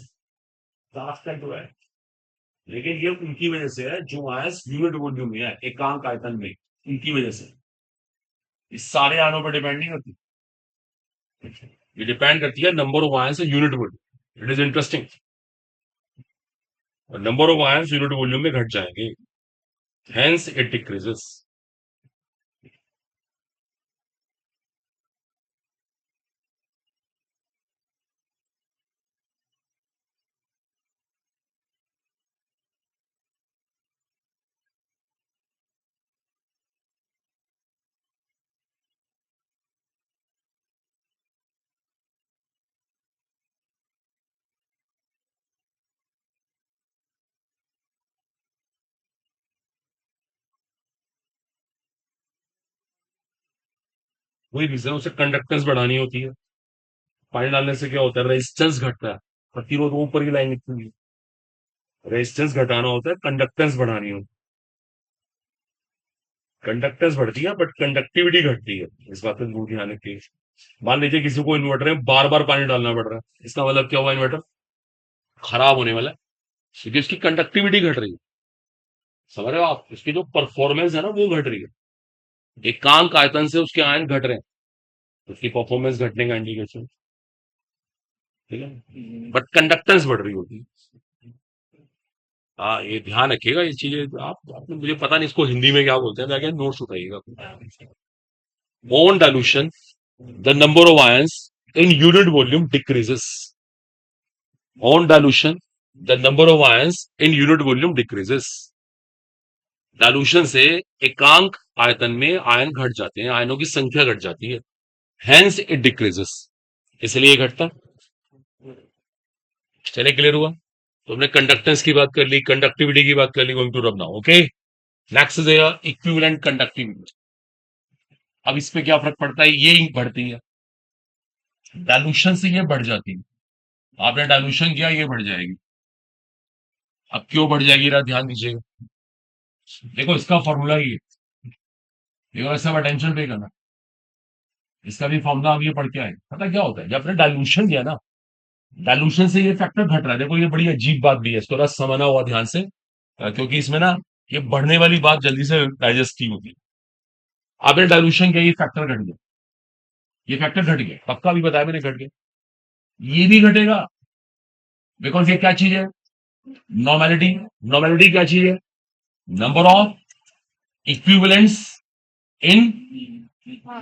रास्ता तो है, लेकिन ये उनकी वजह से है जो आयस यूनिट वॉल्यूम में है, एकांक आयतन में, उनकी वजह से। इस सारे आयनों पर डिपेंड नहीं करती, ये डिपेंड करती है number of ions unit volume. It is interesting. Number of ions unit volume में घट जाएंगे, हेंस इट डिक्रीजेस। वही रीजन, उसे कंडक्टेंस बढ़ानी होती है। पानी डालने से क्या होता है, रेजिस्टेंस घटता है। प्रतिरोध वो ऊपर की लाइन निकलती है, रेजिस्टेंस घटाना होता है, कंडक्टेंस बढ़ानी होती है। कंडक्टेंस बढ़ती है बट कंडक्टिविटी घटती है, इस बात पर जरूर ध्यान रखिए। मान लीजिए किसी को इन्वर्टर में बार बार पानी डालना पड़ रहा है, इसका मतलब क्या हुआ, इन्वर्टर खराब होने वाला है, क्योंकि उसकी कंडक्टिविटी घट रही है। समझ रहे हो आप, उसकी जो परफॉर्मेंस है ना वो घट रही है, एकांक आयतन से उसके आयन घट रहे हैं, उसकी परफॉर्मेंस घटने का इंडिकेशन। ठीक है, बट कंडक्टेंस बढ़ रही होती है। हाँ, ये ध्यान रखिएगा, ये चीजें आपने, मुझे पता नहीं इसको हिंदी में क्या बोलते हैं, जाके नोट्स उठाइएगा। On dilution the number of ions in unit volume decreases. On dilution the number of ions in unit volume decreases. Dilution से एकांक आयतन में आयन घट जाते हैं, आयनों की संख्या घट जाती है, हेंस इट डिक्रीजेस, इसलिए घटता। चले, क्लियर हुआ? तो हमने कंडक्टेंस की बात कर ली, कंडक्टिविटी की बात कर ली, going to rub now, okay. Next is equivalent conductivity. अब इस पे क्या फर्क पड़ता है, ये बढ़ती है, डाइल्यूशन से ये बढ़ जाती है। आपने डाइल्यूशन किया, ये बढ़ जाएगी। अब क्यों बढ़ जाएगी, जरा ध्यान दीजिएगा। देखो इसका फॉर्मूला ही है, देखो ऐसा टेंशन पे करना, इसका भी फॉर्मूला अब ये पढ़ के आए। पता क्या होता है, जब आपने डाइल्यूशन किया ना, डाइल्यूशन से ये फैक्टर घट रहा है। देखो ये बड़ी अजीब बात भी है, इसको रस समझना हुआ ध्यान से, क्योंकि इसमें ना ये बढ़ने वाली बात जल्दी से डाइजेस्ट की होती है। आपने डाइल्यूशन किया, ये फैक्टर घट गया, ये फैक्टर घट गया, पक्का भी बताया मैंने, घट गया। ये भी घटेगा, बिकॉज ये क्या चीज है, नॉर्मेलिटी। नॉर्मेलिटी क्या चीज है, number of equivalents in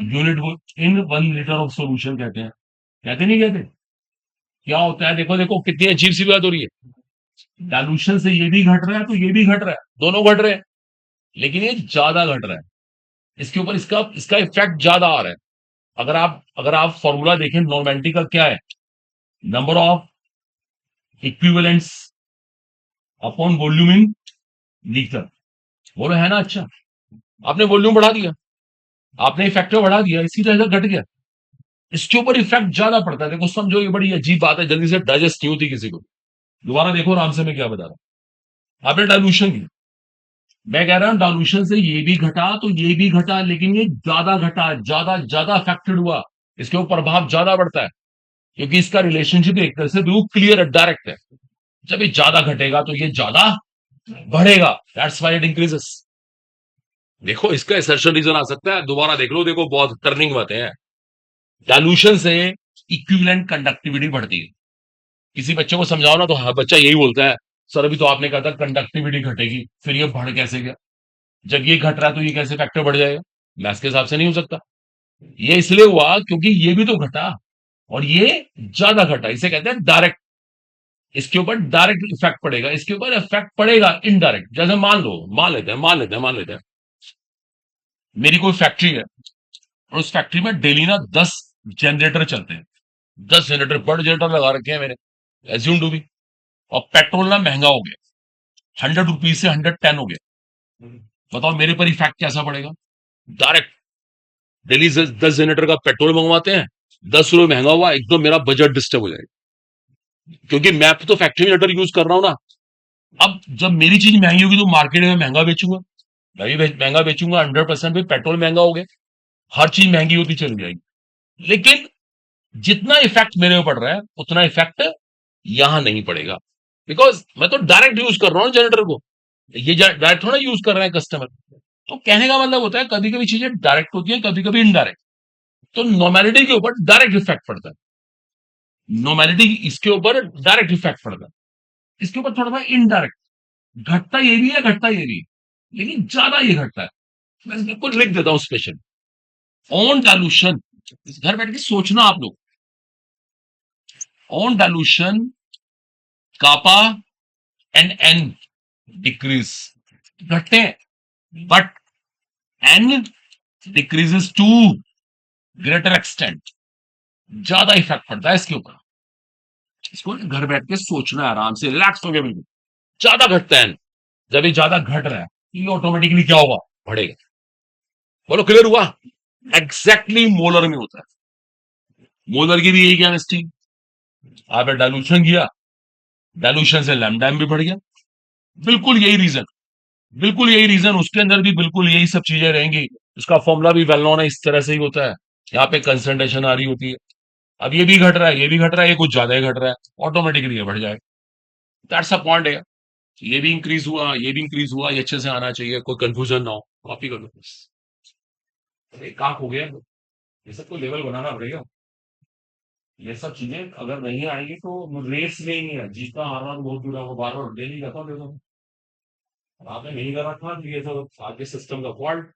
unit, in 1 litre of solution कहते हैं, कहते नहीं कहते? क्या होता है, देखो देखो कितनी अजीब सी बात हो रही है। डाइल्यूशन से ये भी घट रहा है, तो ये भी घट रहा है, दोनों घट रहे हैं, लेकिन ये ज्यादा घट रहा है, इसके ऊपर इसका इसका इफेक्ट ज्यादा आ रहा है। अगर आप फॉर्मूला देखें, नॉर्मेलिटी का क्या है, number of equivalents upon volume in litre. बोलो है ना, अच्छा, आपने वॉल्यूम बढ़ा दिया, आपने फैक्टर बढ़ा दिया, इसी तरह से घट गया, इसके ऊपर इफेक्ट ज्यादा पड़ता है। देखो समझो, ये बड़ी अजीब बात है, जल्दी से डाइजेस्ट नहीं होती किसी को। दोबारा देखो आराम से, मैं क्या बता रहा हूं। आपने डाइल्यूशन की, मैं कह रहा हूं डाइल्यूशन से ये भी घटा तो ये भी घटा, लेकिन ये ज्यादा घटा, ज्यादा ज्यादा अफेक्टेड हुआ, इसके ऊपर प्रभाव ज्यादा बढ़ता है, क्योंकि इसका रिलेशनशिप एक तरह से बिल्कुल क्लियर डायरेक्ट है। जब ये ज्यादा घटेगा तो ये ज्यादा बढ़ेगा, दैट्स व्हाई इट इंक्रीजेस। देखो इसका एसर्शन रीजन आ सकता है, दोबारा देख लो, देखो बहुत टर्निंग बातें हैं। डाइल्यूशन से इक्विवेलेंट कंडक्टिविटी बढ़ती है। किसी बच्चे को समझाओ ना, तो हाँ, बच्चा यही बोलता है, सर अभी तो आपने कहा था कंडक्टिविटी घटेगी, फिर ये बढ़ कैसे गया? जब ये घट रहा है तो ये कैसे फैक्टर बढ़ जाएगा? मैथ्स के हिसाब से नहीं हो सकता। ये इसलिए हुआ क्योंकि ये भी तो घटा और ये ज्यादा घटा, इसे कहते हैं डायरेक्ट। इसके ऊपर डायरेक्ट इफेक्ट पड़ेगा, इसके ऊपर इफेक्ट पड़ेगा इनडायरेक्ट। जैसे मान लो, मान लेते हैं मेरी कोई फैक्ट्री है और उस फैक्ट्री में डेली ना 10 जनरेटर चलते हैं। 10 जनरेटर, बड़े जनरेटर लगा रखे हैं मैंने, एज्यूम टू बी। और पेट्रोल ना महंगा हो गया, 100 रुपीज से 110 हो गया। बताओ मेरे पर इफेक्ट कैसा पड़ेगा? डायरेक्ट। डेली 10 जनरेटर का पेट्रोल मंगवाते हैं, 10 रुपए महंगा हुआ, एकदम मेरा बजट डिस्टर्ब हो जाएगा, क्योंकि मैं तो फैक्ट्री में जनरेटर यूज कर रहा हूं ना। अब जब मेरी चीज महंगी होगी तो मार्केट में महंगा बेचूंगा, मैं भी महंगा बेचूंगा। 100% भी पेट्रोल महंगा हो गया, हर चीज महंगी होती चली जाएगी। लेकिन जितना इफेक्ट मेरे ऊपर पड़ रहा है उतना इफेक्ट यहां नहीं पड़ेगा, बिकॉज मैं तो डायरेक्ट यूज कर रहा हूँ जनरेटर को। ये डायरेक्ट थोड़ा यूज कर रहे हैं कस्टमर। तो कहने का मतलब होता है कभी कभी चीजें डायरेक्ट होती है, कभी कभी इनडायरेक्ट। तो नॉर्मेलिटी के ऊपर डायरेक्ट इफेक्ट पड़ता है, नॉर्मेलिटी इसके ऊपर डायरेक्ट इफेक्ट पड़ता है, इसके ऊपर थोड़ा सा इनडायरेक्ट। घटता ये भी है, घटता ये भी है, लेकिन ज्यादा ये घटता है। मैं कुछ लिख देता हूं स्पेशल। ऑन डाइल्यूशन, घर बैठ के सोचना आप लोग। On dilution kappa and N decrease, घटते हैं, but N decreases to greater extent, ज्यादा इफेक्ट पड़ता है इसके ऊपर। इसको घर बैठ के सोचना है, आराम से रिलैक्स हो गया बिल्कुल। ज्यादा घटता है, जब ये ज्यादा घट रहा है तो ये ऑटोमेटिकली क्या होगा? बढ़ेगा। बोलो क्लियर हुआ? एग्जैक्टली मोलर में होता है। मोलर की भी यही केमिस्ट्री। आपने डाइल्यूशन किया, डाइल्यूशन से लैम्डा भी बढ़ गया। बिल्कुल यही रीजन, बिल्कुल यही रीजन, उसके अंदर भी बिल्कुल यही सब चीजें रहेंगी। उसका फॉर्मूला भी वेल नोन है, इस तरह से ही होता है। यहाँ पे कंसंट्रेशन आ रही होती है। अब ये भी घट रहा है, ये भी घट रहा है, ये कुछ ज्यादा ही घट रहा है, ऑटोमेटिकली ये बढ़ जाएगा। दैट्स अ पॉइंट है। ये भी इंक्रीज हुआ, ये भी इंक्रीज हुआ, ये अच्छे से आना चाहिए, कोई कंफ्यूजन ना हो। कॉपी कर लो। अरे काम हो गया, ये सब को लेवल बनाना पड़ेगा। ये सब चीजें अगर नहीं आएंगी तो रेस में ही नहीं है, जीतना हारना तो बहुत दूर है, वो बार बार डेली करता हूँ। आपने नहीं कर रखा तो ये सब आपके सिस्टम का फॉल्ट,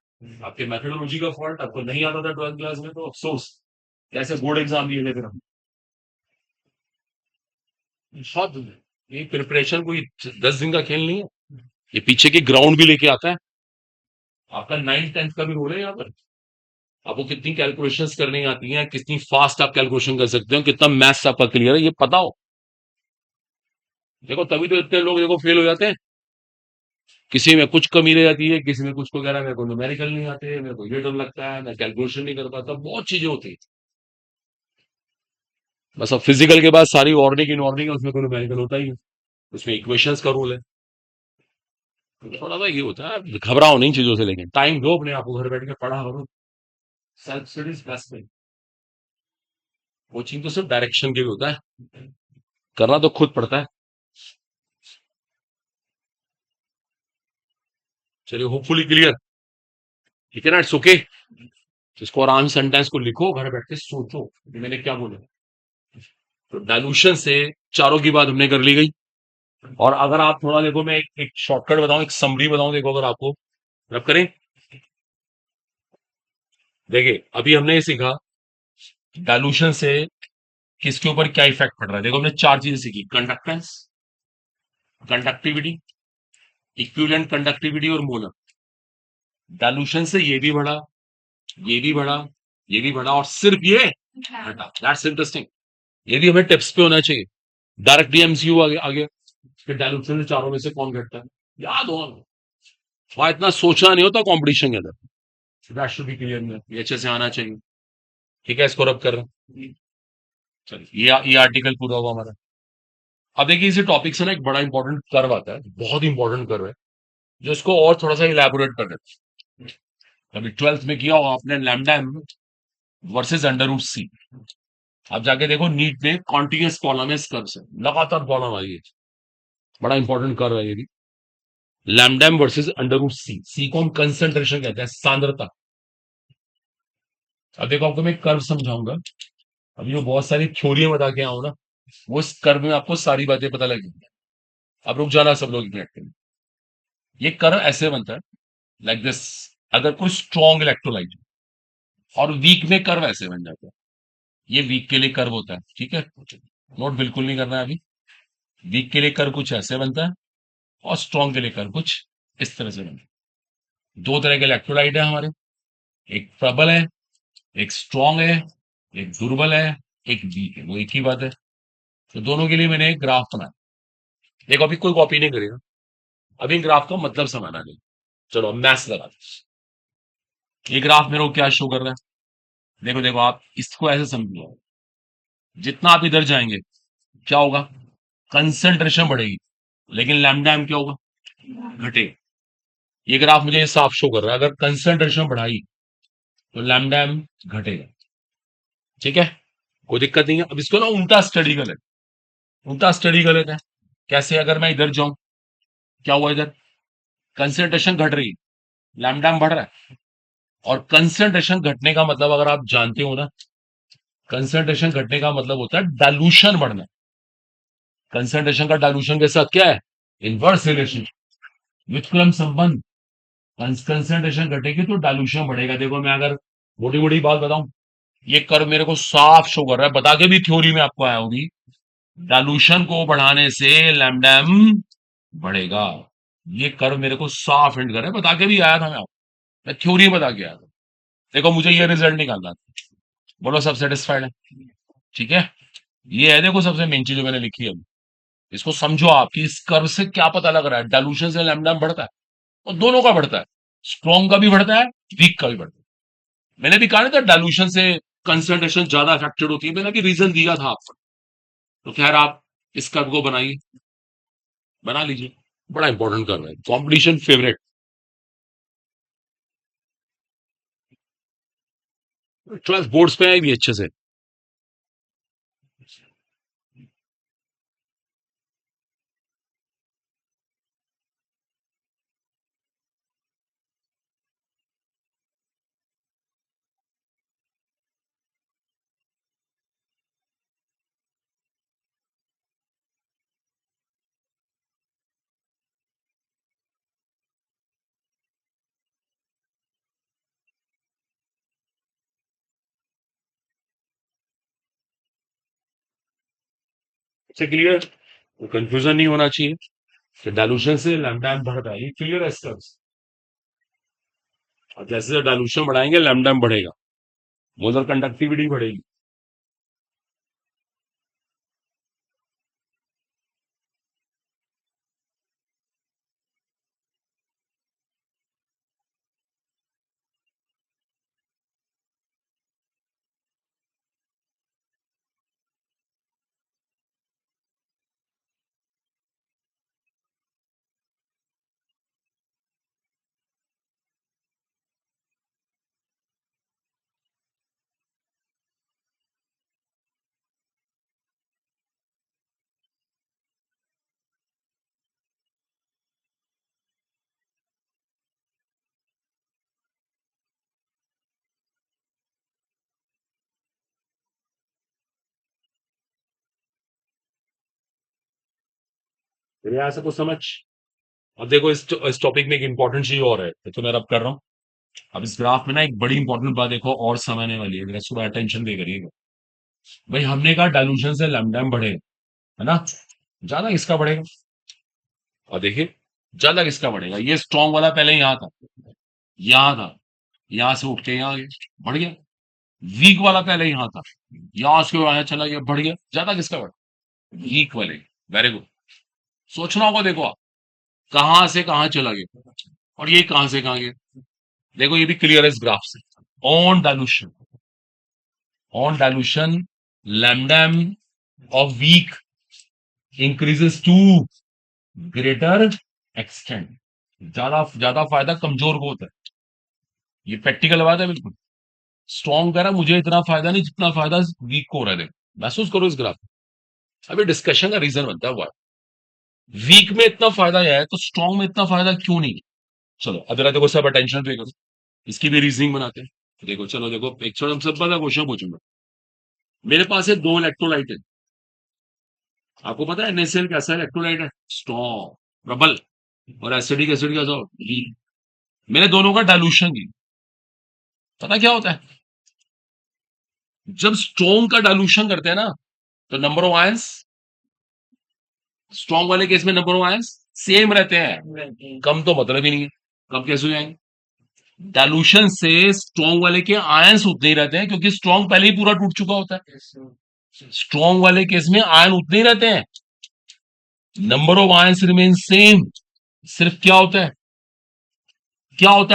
आपके मेथोडोलॉजी का फॉल्ट। आपको नहीं आता था 12th क्लास में तो अफसोस, कैसे बोर्ड एग्जाम दिए थे फिर हम। बहुत, ये प्रिपरेशन कोई 10 दिन का खेल नहीं है, ये पीछे के ग्राउंड भी लेके आता है। आपका 9th 10th का भी रोल है यहाँ पर। आपको कितनी कैलकुलेशंस करनी आती हैं, कितनी फास्ट आप कैलकुलेशन कर सकते हो, कितना मैथ्स आपका क्लियर है, ये पता हो। देखो तभी तो इतने लोग देखो फेल हो जाते हैं। किसी में कुछ कमी रह जाती है, किसी में कुछ को कह रहा है मेरे को न्यूमेरिकल नहीं आते, मेरे को ये डर लगता है, मैं कैलकुलेशन नहीं कर पाता, बहुत चीजें होती है। बस अब फिजिकल के बाद सारी वार्निंग इनवार्निंग है, उसमें कोई न्यूमेरिकल होता ही है, उसमें इक्वेशंस का रूल है। तो थोड़ा सा ये होता है, घबराओ नहीं चीजों से, लेकिन टाइम दो अपने आप को, घर बैठ के पढ़ा करो। सेल्फ स्टडीज बेस्ट में। कोचिंग तो सिर्फ डायरेक्शन के लिए होता है, करना तो खुद पड़ता है। चलिए होपफुली क्लियर, ठीक है ना? It's okay. इसको आराम से सेंटेंस को लिखो, घर बैठ के सोचो कि मैंने क्या बोला। तो डाइल्यूशन से चारों की बात हमने कर ली गई। और अगर आप थोड़ा देखो, मैं एक शॉर्टकट बताऊं, एक समरी बताऊं, देखो अगर आपको रब करें। देखिए अभी हमने ये सीखा डाइल्यूशन से किसके ऊपर क्या इफेक्ट पड़ रहा है। देखो हमने चार चीजें सीखी, कंडक्टेंस, कंडक्टिविटी, इक्विवेलेंट कंडक्टिविटी और मोलर। डाइल्यूशन से ये भी बढ़ा, ये भी बढ़ा, ये भी बढ़ा, और सिर्फ ये घटा। That's interesting. ये भी हमें टिप्स पे होना चाहिए। डायरेक्ट एमसीक्यू आ गया कि डाइल्यूशन से चारों में से कौन घटता है, याद हो। वहां इतना सोचना नहीं होता कंपटीशन के अंदर। दैट शुड बी क्लियर में, ये अच्छे से आना चाहिए। ठीक है, इसको रब कर रहे हैं। चलिए ये आर्टिकल पूरा हुआ हमारा। अब देखिए इसी टॉपिक से ना एक बड़ा इंपॉर्टेंट कर्व आता है, बहुत इंपॉर्टेंट कर्व है, जो इसको और थोड़ा सा इलेबोरेट कर देता है। अभी 12th में किया होगा आपने, lambda M versus under root C. आप जाके देखो नीट में कॉन्टिन्यूस कॉलम है, इस कर्व से लगातार कॉलम आई है। बड़ा इंपॉर्टेंट कर्व है ये भी। Lambda M versus under root C, C को हम कंसंट्रेशन कहते हैं, सांद्रता। अब देखो आपको मैं कर्व समझाऊंगा। अभी जो बहुत सारी थ्योरी बता के आऊं ना, वो इस कर्व में आपको सारी बातें पता लगेंगी। अब रुक जाना सब लोग एक मिनट के लिए। ये कर्व ऐसे बनता है, लाइक दिस। अगर कोई स्ट्रॉन्ग इलेक्ट्रोलाइट और वीक में कर्व ऐसे बन जाता है। ये वीक के लिए कर्व होता है, ठीक है। नोट बिल्कुल नहीं करना है अभी। वीक के लिए कर्व कुछ ऐसे बनता है और स्ट्रॉन्ग के लिए कर्व कुछ इस तरह से बनता है। दो तरह के इलेक्ट्रोलाइट है हमारे, एक प्रबल है, एक स्ट्रॉन्ग है, एक दुर्बल है, एक वीक है। वो एक ही बात है। तो दोनों के लिए मैंने एक ग्राफ बनाया। देखो अभी कोई कॉपी नहीं करेगा, अभी ग्राफ का मतलब समझना नहीं। चलो मैथ्स लगा दो। ये ग्राफ मेरे को क्या शो कर रहा है? देखो देखो, आप इसको ऐसे समझो। जितना आप इधर जाएंगे क्या होगा? कंसंट्रेशन बढ़ेगी, लेकिन लैम्डा एम क्या होगा? घटेगा। ये ग्राफ मुझे ये साफ शो कर रहा है, अगर कंसंट्रेशन बढ़ाई तो लैम्डा एम घटेगा। ठीक है, कोई दिक्कत नहीं है। अब इसको ना उल्टा स्टडी कर लेते। उल्टा स्टडी कर लेते हैं। कैसे? अगर मैं इधर जाऊं, क्या हुआ इधर? कंसंट्रेशन घट रही है, लैम्डा एम बढ़ रहा है। और कंसंट्रेशन घटने का मतलब, अगर आप जानते हो ना, कंसंट्रेशन घटने का मतलब होता है डाइल्यूशन बढ़ना। कंसंट्रेशन का डाइल्यूशन के साथ क्या है? इनवर्स रिलेशन, व्युत्क्रम संबंध। कंसंट्रेशन घटेगी तो डाइल्यूशन बढ़ेगा। देखो मैं अगर मोटी मोटी बात बताऊं, ये कर्व मेरे को साफ शो कर रहा है, बता के भी थ्योरी में आपको आया होगी। डाइल्यूशन को बढ़ाने से लैम्डा एम बढ़ेगा। ये कर्व मेरे को साफ हिंट कर रहा है, बता के भी आया था मैं आपको। मैं थ्योरी बता के आया था। देखो मुझे ये रिजल्ट निकालना था। बोलो सब सेटिस्फाइड है? ठीक है। ये है देखो सबसे मेन चीज जो मैंने लिखी है अभी। इसको समझो आप कि इस कर्व से क्या पता लग रहा है। डाइल्यूशन से लैम्डा बढ़ता है, और दोनों का बढ़ता है। स्ट्रॉन्ग का भी बढ़ता है, वीक का भी बढ़ता है। मैंने भी कहा ना था डाइल्यूशन से कंसंट्रेशन ज्यादा अफेक्टेड होती है, मैंने भी रीजन दिया था आपको। तो खैर आप इस कर्व को बनाइए, बना लीजिए। बड़ा इंपॉर्टेंट कर्व है, कॉम्पिटिशन फेवरेट। ट्वेल्थ बोर्ड्स पे है भी अच्छे से। अच्छा क्लियर? कंफ्यूजन नहीं होना चाहिए कि डाइल्यूशन से लैम्डा बढ़ता है, ये क्लियर है इसका। और जैसे जैसे डाइल्यूशन बढ़ाएंगे लैम्डा बढ़ेगा, मोलर कंडक्टिविटी बढ़ेगी। मेरे यहाँ से कुछ समझ। अब देखो इस टॉपिक में एक इंपॉर्टेंट चीज और है तो मैं अब कर रहा हूँ। अब इस ग्राफ में ना एक बड़ी इंपॉर्टेंट बात देखो और समझने वाली है, मेरा थोड़ा अटेंशन दे करिएगा। भाई हमने कहा डाइल्यूशन से लैम्डा बढ़ेगा, है ना? ज्यादा किसका बढ़ेगा? और देखिए ज्यादा किसका बढ़ेगा। ये स्ट्रॉन्ग वाला पहले यहाँ था, यहाँ था, यहाँ से उठ के यहाँ आ गया, बढ़ गया। वीक वाला पहले यहाँ था, यहाँ से आया चला गया, बढ़ गया। ज्यादा किसका बढ़ा? वीक वाले। Very good. सोचना होगा देखो आप, कहां से कहां चला गया और ये कहां से कहां गया। देखो ये भी क्लियर है इस ग्राफ से। On dilution, on dilution lambda of weak increases to greater extent. ज्यादा ज्यादा फायदा कमजोर को होता है। ये प्रैक्टिकल बात है बिल्कुल। स्ट्रॉन्ग कह रहा है मुझे इतना फायदा नहीं जितना फायदा वीक को हो रहा है। देखो महसूस करो इस ग्राफ। अभी डिस्कशन का रीजन बनता है हुआ, वीक में इतना फायदा है तो स्ट्रॉन्ग में इतना फायदा क्यों नहीं? चलो अब जरा देखो सब अटेंशन पे करो, इसकी भी रीजनिंग बनाते हैं। देखो चलो देखो, एक छोटा हम सब क्वेश्चन पूछूंगा। मेरे पास है दो इलेक्ट्रोलाइट है, आपको पता है NaCl कैसा इलेक्ट्रोलाइट है? स्ट्रॉन्ग, प्रबल। और एसिडिक एसिड कैसा वीक। मैंने दोनों का डाइल्यूशन की, पता क्या होता है? जब स्ट्रॉन्ग का डाइल्यूशन करते हैं ना, तो नंबर ऑफ आयंस स्ट्रॉन्ग वाले केस में नंबर ऑफ आयंस सेम रहते हैं, कम तो मतलब ही नहीं है। कम कैसे हो जाएंगे? डाइल्यूशन से स्ट्रॉन्ग वाले के आयंस उतने ही रहते हैं, क्योंकि स्ट्रॉन्ग पहले ही पूरा टूट चुका होता है। स्ट्रॉन्ग वाले केस में आयन उतने ही रहते हैं, number of ions remain same. सिर्फ क्या होता है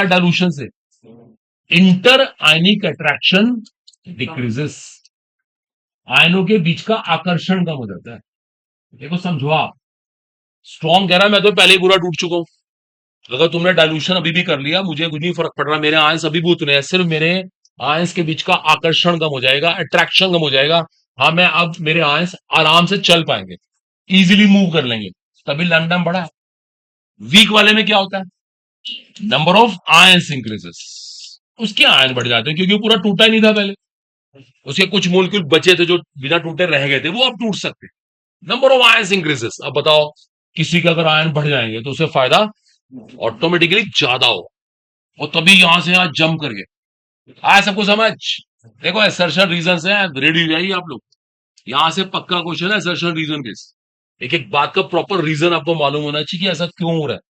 डाइल्यूशन से? इंटर आयनिक अट्रैक्शन डिक्रीजेस। आयनों के बीच का आकर्षण कम हो जाता है। देखो समझो आप, स्ट्रॉन्ग कह रहा है मैं तो पहले ही पूरा टूट चुका हूं। अगर तुमने डाइल्यूशन अभी भी कर लिया, मुझे कुछ नहीं फर्क पड़ रहा, मेरे आयंस अभी भी उतने हैं, सिर्फ मेरे आयंस के बीच का आकर्षण कम हो जाएगा, अट्रैक्शन कम हो जाएगा। हाँ, मैं अब मेरे आयंस आराम से चल पाएंगे, इजीली मूव कर लेंगे, तभी लैम्डम बढ़ा है। वीक वाले में क्या होता है? नंबर ऑफ आयंस इंक्रीजेस, उसके आयन बढ़ जाते हैं, क्योंकि वो पूरा टूटा ही नहीं था पहले। उसके कुछ मोलिक्यूल बचे थे जो बिना टूटे रह गए थे, वो अब टूट सकते। Number of ions increases. अब बताओ, किसी का अगर आयन बढ़ जाएंगे तो उसे फायदा ऑटोमेटिकली ज्यादा हो, और तभी यहां से यहां जंप करके आया। सबको समझ? देखो असर्शन रीजन है, रेडी हो जाइए आप लोग। यहां से पक्का क्वेश्चन है असर्शन रीजन केस। एक एक बात का प्रॉपर रीजन आपको मालूम होना चाहिए कि ऐसा क्यों हो रहा है,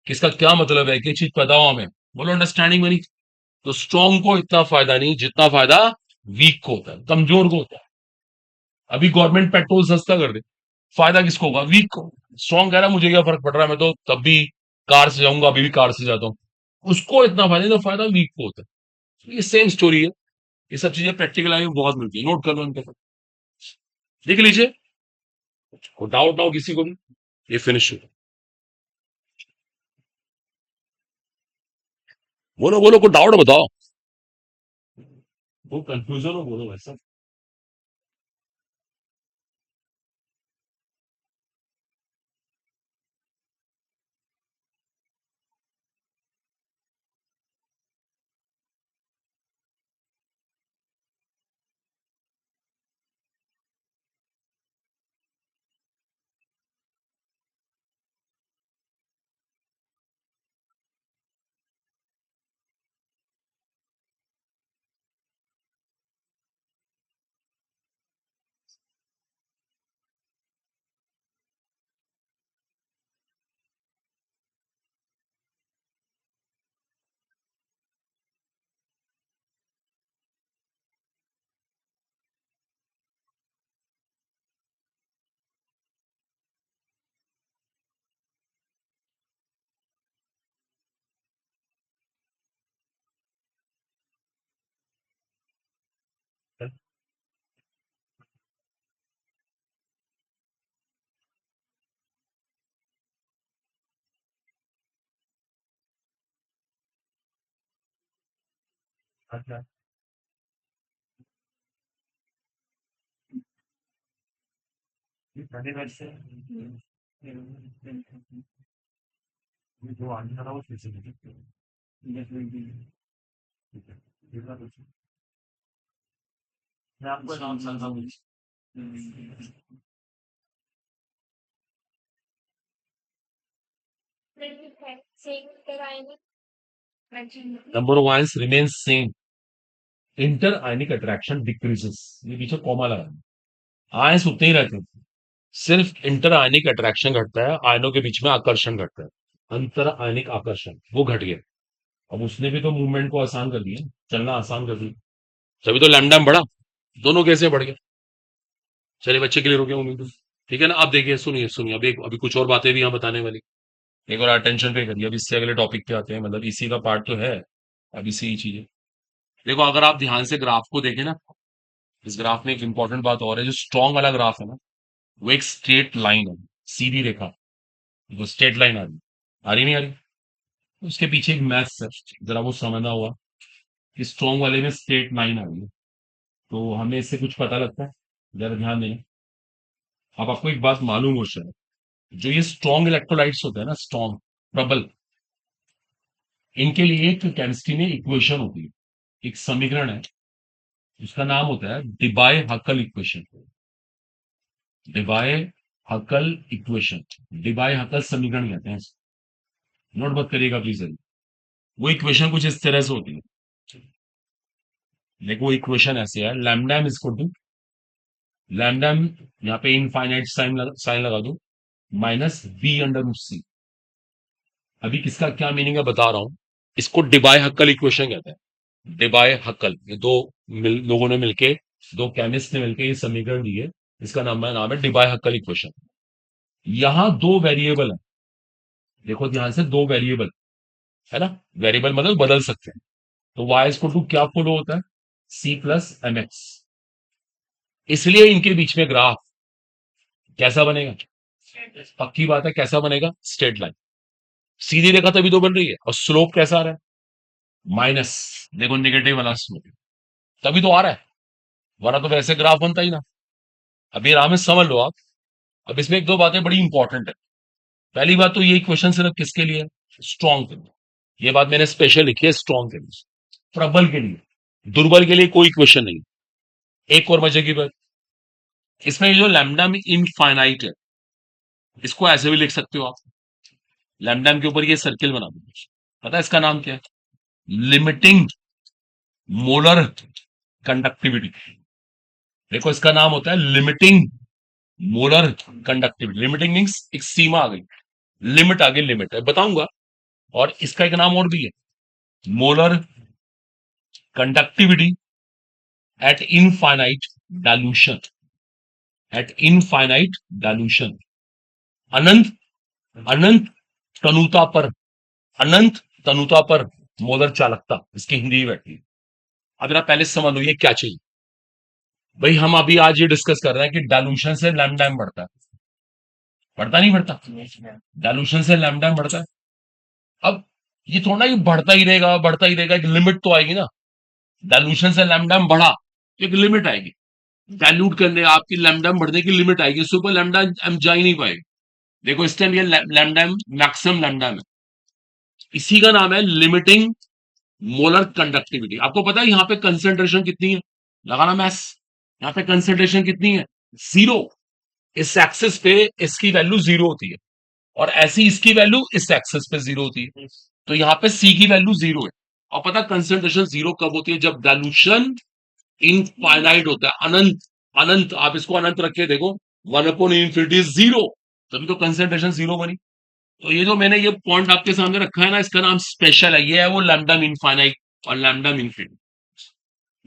किसका क्या मतलब है, कि चीज पता हो हमें। बोलो अंडरस्टैंडिंग बनी? तो स्ट्रॉन्ग को इतना फायदा नहीं जितना फायदा वीक को होता है, कमजोर को होता है। अभी गवर्नमेंट पेट्रोल सस्ता कर दे, फायदा किसको होगा? वीक को। स्ट्रॉन्ग कह रहा है मुझे क्या फर्क पड़ रहा है, मैं तो तब भी कार से जाऊंगा, अभी भी कार से जाता हूँ। उसको इतना फायदा नहीं, तो फायदा वीक को होता है। ये सेम स्टोरी है। ये सब चीजें प्रैक्टिकल लाइफ में बहुत मिलती है, नोट कर लो इनके। देख लीजिए, डाउट ना हो किसी को भी, ये फिनिश हो। बोलो बोलो, को डाउट बताओ। वो कंफ्यूजन हो, बोलो वैसा। अच्छा, ये पहले वर्ष से ये जो आने वाला वो कैसे निकलते हैं? ठीक है, ये बात अच्छी। मैं आपको नाम समझा हूँ। Number of ions remain same, inter ionic attraction decreases. ये पीछे कॉमा लगा है। आयंस उतने ही रहते हैं, सिर्फ इंटर आयनिक अट्रैक्शन घटता है, आयनों के बीच में आकर्षण घटता है। अंतर आयनिक आकर्षण वो घट गया। अब उसने भी तो मूवमेंट को आसान कर दिया, चलना आसान कर दिया, तभी तो लैम्डा में बढ़ा। दोनों कैसे बढ़ गए? चलिए बच्चे क्लियर हो गया उम्मीद है। ठीक है ना? आप देखिए, सुनिए सुनिए, अभी अभी कुछ और बातें भी यहाँ बताने वाली। एक और अटेंशन पे करिए, अब इससे अगले टॉपिक पे आते हैं, मतलब इसी का पार्ट तो है। अब इसी ही चीज है। देखो अगर आप ध्यान से ग्राफ को देखें ना, इस ग्राफ में एक इंपॉर्टेंट बात और है, जो स्ट्रॉन्ग वाला ग्राफ है ना, वो एक स्ट्रेट लाइन है, सीधी रेखा। वो स्ट्रेट लाइन आ रही नहीं आ रही? उसके पीछे एक मैथ्स है, जरा वो समझना हुआ कि स्ट्रॉन्ग वाले में स्ट्रेट लाइन आ रही है, तो हमें इससे कुछ पता लगता है। जरा ध्यान देना। अब आपको एक बात मालूम हो शायद, जो ये स्ट्रॉन्ग इलेक्ट्रोलाइट्स होते हैं ना, स्ट्रॉन्ग, प्रबल, इनके लिए एक केमिस्ट्री में इक्वेशन होती है, एक समीकरण है, उसका नाम होता है डिबाय हकल इक्वेशन। डिबाय हकल इक्वेशन, डिबाय हकल समीकरण कहते हैं। नोट मत करिएगा प्लीज। वो इक्वेशन कुछ इस तरह से होती है। देखो इक्वेशन ऐसे है, lambda M equal to lambda M, यहाँ पे इनफाइनाइट साइन लगा दो, minus B under root C. अभी किसका क्या मीनिंग है बता रहा हूं। इसको डिबाय हक्कल इक्वेशन कहते हैं। डिबाय हक्कल, ये दो लोगों ने मिलके, दो केमिस्ट ने मिलके ये समीकरण दिए। इसका नाम है डिबाय हक्कल इक्वेशन। यहां दो वेरिएबल है, देखो ध्यान से, दो वेरिएबल है ना। वेरिएबल मतलब बदल सकते हैं। तो वाई इक्वल टू क्या फॉलो होता है, सी प्लस एम एक्स। इसलिए इनके बीच में ग्राफ कैसा बनेगा, पक्की बात है कैसा बनेगा, स्ट्रेट लाइन। सीधी रेखा तभी तो बन रही है, और स्लोप कैसा आ रहा है, माइनस। देखो नेगेटिव वाला स्लोप, तभी तो आ रहा है, वरना तो वैसे ग्राफ बनता ही ना। अभी आराम से समझ लो आप। अब इसमें एक दो बातें बड़ी इंपॉर्टेंट है। पहली बात तो ये क्वेश्चन सिर्फ किसके लिए है, स्ट्रॉन्ग के लिए। ये बात मैंने स्पेशल लिखी है, स्ट्रॉन्ग के लिए, प्रबल के लिए। दुर्बल के लिए कोई क्वेश्चन नहीं। एक और मजे की बात, इसमें ये जो लैम्डा में इनफाइनाइट है, इसको ऐसे भी लिख सकते हो आप। लैम्डा के ऊपर ये सर्किल बना दो, पता है इसका नाम क्या है, लिमिटिंग मोलर कंडक्टिविटी। देखो इसका नाम होता है limiting molar conductivity. Limiting means एक सीमा आ गई, लिमिट आ गई, लिमिट है बताऊंगा। और इसका एक नाम और भी है, molar conductivity at infinite dilution. At infinite dilution, अनंत, अनंत तनुता पर, अनंत तनुता पर मोलर चालकता, इसकी हिंदी में बैठी है। अब जरा पहले समझ लो ये क्या चाहिए। भाई हम अभी आज ये डिस्कस कर रहे हैं कि डाइल्यूशन से लैम्डा बढ़ता है, बढ़ता नहीं बढ़ता, डाइल्यूशन से लैम्डा बढ़ता है। अब ये थोड़ा ही बढ़ता ही रहेगा, बढ़ता ही रहेगा, एक लिमिट तो आएगी ना। डाइल्यूशन से लैम्डा बढ़ा तो एक लिमिट आएगी, डाइल्यूट करने आपकी लैम्डा बढ़ने की लिमिट आएगी, उससे ऊपर लैम्डा हम जा ही नहीं पाएगा। देखो इस टाइम ये लैम्डा मैक्सिमम लैम्डा में, इसी का नाम है लिमिटिंग मोलर कंडक्टिविटी। आपको पता है यहाँ पे कंसेंट्रेशन कितनी है, लगाना मैथ्स। यहाँ पे कंसेंट्रेशन कितनी है, जीरो। इस एक्सिस पे इसकी वैल्यू जीरो होती है, और ऐसी इसकी वैल्यू इस एक्सिस पे जीरो होती है। तो यहाँ पे सी की वैल्यू जीरो है। और पता कंसेंट्रेशन जीरो कब होती है, जब डाइल्यूशन इनफाइनाइट होता है, अनंत। अनंत, आप इसको अनंत रखे देखो, वन अपॉन इन्फिनिटी जीरो, तभी तो कंसेंट्रेशन जीरो बनी। तो ये जो मैंने ये पॉइंट आपके सामने रखा है ना, इसका नाम स्पेशल है, ये है वो लैम्डा इनफाइनाइट और लैम्डा इन्फिनिटी।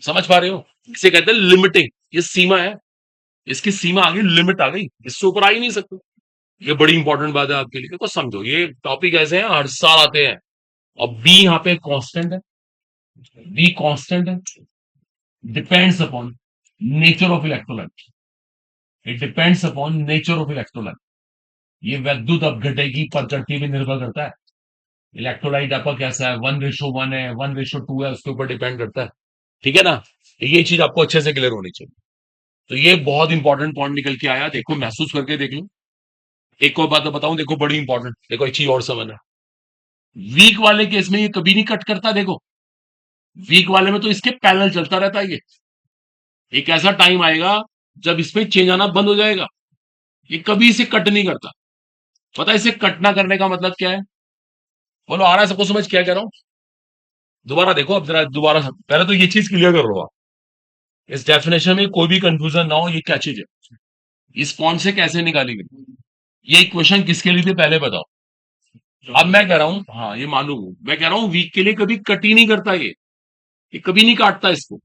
समझ पा रहे हो, इसे कहते हैं लिमिटिंग। ये सीमा है, इसकी सीमा आ गई, लिमिट आ गई, इससे ऊपर आ ही नहीं सकते। ये बड़ी इंपॉर्टेंट बात है आपके लिए, देखो समझो ये टॉपिक ऐसे हैं हर साल आते हैं। और बी यहाँ पे कांस्टेंट है, बी कांस्टेंट है, depends upon nature of electrolyte. It depends upon nature of electrolyte. ये वैद्युत अपघटन की प्रकृति पे निर्भर करता है। इलेक्ट्रोलाइट आपका कैसा है, 1:1 है, 1:2 है, उसके ऊपर डिपेंड करता है। ठीक है ना, ये चीज आपको अच्छे से क्लियर होनी चाहिए। तो ये बहुत इंपॉर्टेंट पॉइंट निकल के आया, देखो महसूस करके देख लो। एक और बात बताऊं, देखो बड़ी इंपॉर्टेंट, देखो एक चीज और समझना। वीक वाले केस में ये कभी नहीं कट करता, देखो वीक वाले में तो इसके पैरेलल चलता रहता है। ये एक ऐसा टाइम आएगा जब इसमें चेंज आना बंद हो जाएगा, ये कभी इसे कट नहीं करता। पता है इसे कट ना करने का मतलब क्या है, बोलो आ रहा है सबको समझ, क्या कह रहा हूं। दोबारा देखो, अब जरा दोबारा पहले तो ये चीज क्लियर कर लो आप, इस डेफिनेशन में कोई भी कंफ्यूजन ना हो, ये क्या चीज है, इस पॉइंट से कैसे निकाली गई, ये इक्वेशन किसके लिए थी पहले बताओ। अब मैं कह रहा हूं, हाँ ये मालूम हूं, मैं कह रहा हूं वीक के लिए कभी कट ही नहीं करता, ये कभी नहीं काटता इसको,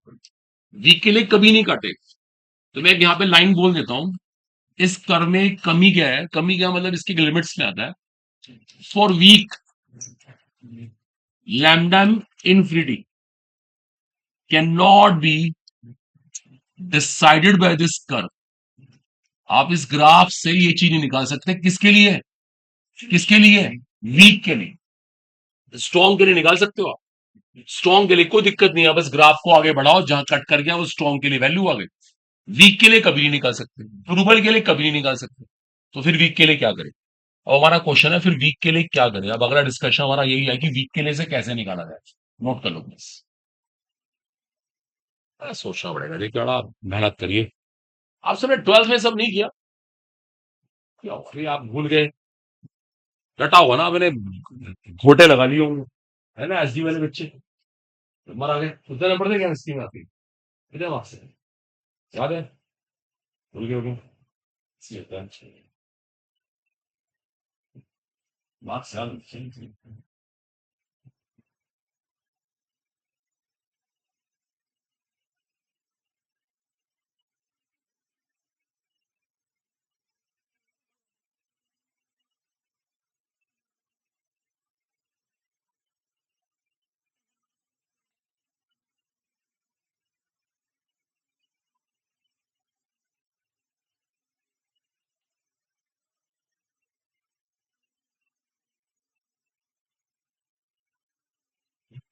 वीक के लिए कभी नहीं काटे। तो मैं यहाँ पे लाइन बोल देता हूं, इस कर्व में कमी क्या है, कमी क्या मतलब इसकी लिमिट्स में आता है। For weak lambda infinity can not be decided by this curve. आप इस ग्राफ से ये चीज नहीं निकाल सकते, किसके लिए, किसके लिए, वीक के लिए। स्ट्रॉन्ग के लिए निकाल सकते हो आप, स्ट्रॉन्ग के लिए कोई दिक्कत नहीं है, बस ग्राफ को आगे बढ़ाओ, जहां कट कर गया वो स्ट्रॉन्ग के लिए वैल्यू आ गई। वीक के लिए कभी नहीं निकाल सकते, दुर्बल के लिए कभी नहीं निकाल सकते। तो फिर वीक के लिए क्या करें। अब हमारा क्वेश्चन है फिर वीक के लिए क्या करें। अब अगला डिस्कशन हमारा यही है कि वीक के लिए से कैसे निकाला जाए। नोट कर लो प्लीज, सोचना पड़ेगा, देखिए बड़ा मेहनत करिए। आप सबने 12th में सब नहीं किया, क्या अरे आप भूल गए, रटा होगा ना मैंने, घोटे लगा लिए होंगे, है ना एसडी वाले बच्चे, नंबर आ गए कितने नंबर थे केमिस्ट्री में आपके, कितने मार्क्स से, याद है, भूल गए होंगे, इसलिए होता है मार्क्स याद होते हैं।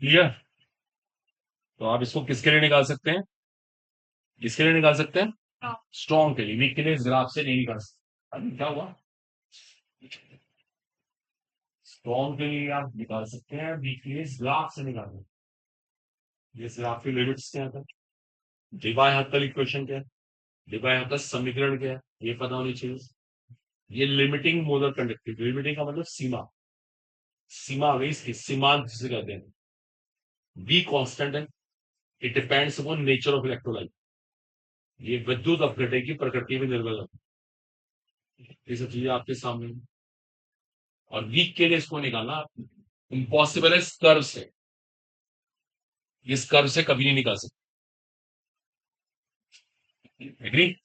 क्लियर, तो आप इसको किसके लिए निकाल सकते हैं, किसके लिए निकाल सकते हैं, स्ट्रॉन्ग के लिए, वीक के लिए इस ग्राफ से नहीं निकाल सकते, अभी क्या हुआ, स्ट्रॉन्ग के लिए आप निकाल सकते हैं, वीक के लिए इस ग्राफ से निकाल सकते हैं, इस ग्राफ की लिमिट्स क्या है, डिवाई हक्कल इक्वेशन क्या है, डिवाई हक्कल समीकरण क्या है, ये पता होनी चाहिए, ये लिमिटिंग मोलर कंडक्टिविटी, लिमिटिंग का मतलब सीमा, सीमा आ गई इसकी, सीमांत जिसे कहते हैं, वी कांस्टेंट है, it depends upon nature of electrolyte, ये विद्युत अपघटन की प्रकृति में निर्भर करता है, ये सब चीजें आपके सामने हैं। और वीक के लिए इसको निकालना इम्पॉसिबल है, इस कर्व से, इस कर्व से कभी नहीं निकाल सकते, एग्री,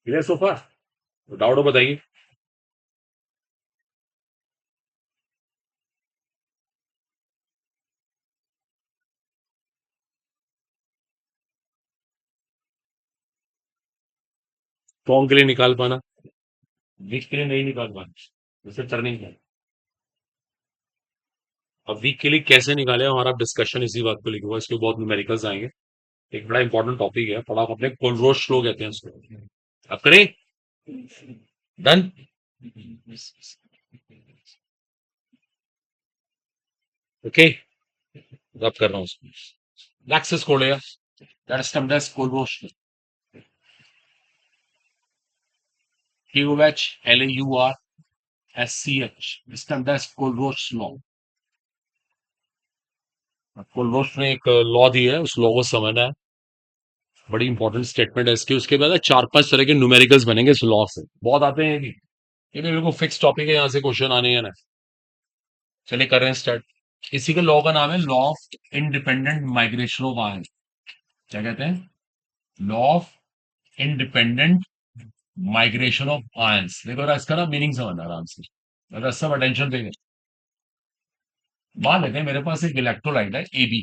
क्लियर सो फार, डाउट हो बताइए, स्ट्रॉन्ग के लिए निकाल पाना, वीक के लिए नहीं निकाल पाना, जैसे टर्निंग है, अब वीक के लिए कैसे निकाले हमारा डिस्कशन इसी बात को लेकर हुआ, इसके बहुत न्यूमेरिकल्स आएंगे, एक बड़ा इंपॉर्टेंट टॉपिक है, पढ़ा अपने कोलरोच फ्लो कहते हैं उसको, अब करें, डन, ओके, अब कर रहा हूँ उसको, एक्सेस कोड है, that is termed as Kohlrausch, QHLAURSCH, is termed as Kohlrausch law, Kohlrausch ने एक लॉ दी है, उस लॉ को समझना है, बड़ी इंपॉर्टेंट स्टेटमेंट है इसकी, उसके बाद 4-5 तरह के न्यूमेरिकल्स बनेंगे इस लॉ से, बहुत आते हैं ये बिल्कुल फिक्स टॉपिक है, यहाँ से क्वेश्चन आने हैं ना, चलिए कर रहे हैं स्टार्ट, इसी के लॉ का नाम है law of independent migration of ion, क्या कहते हैं, law of independent migration of ions, देखो जरा इसका ना मीनिंग समझना आराम से, अगर सब अटेंशन देंगे, मान लेते हैं मेरे पास एक इलेक्ट्रोलाइट है एबी,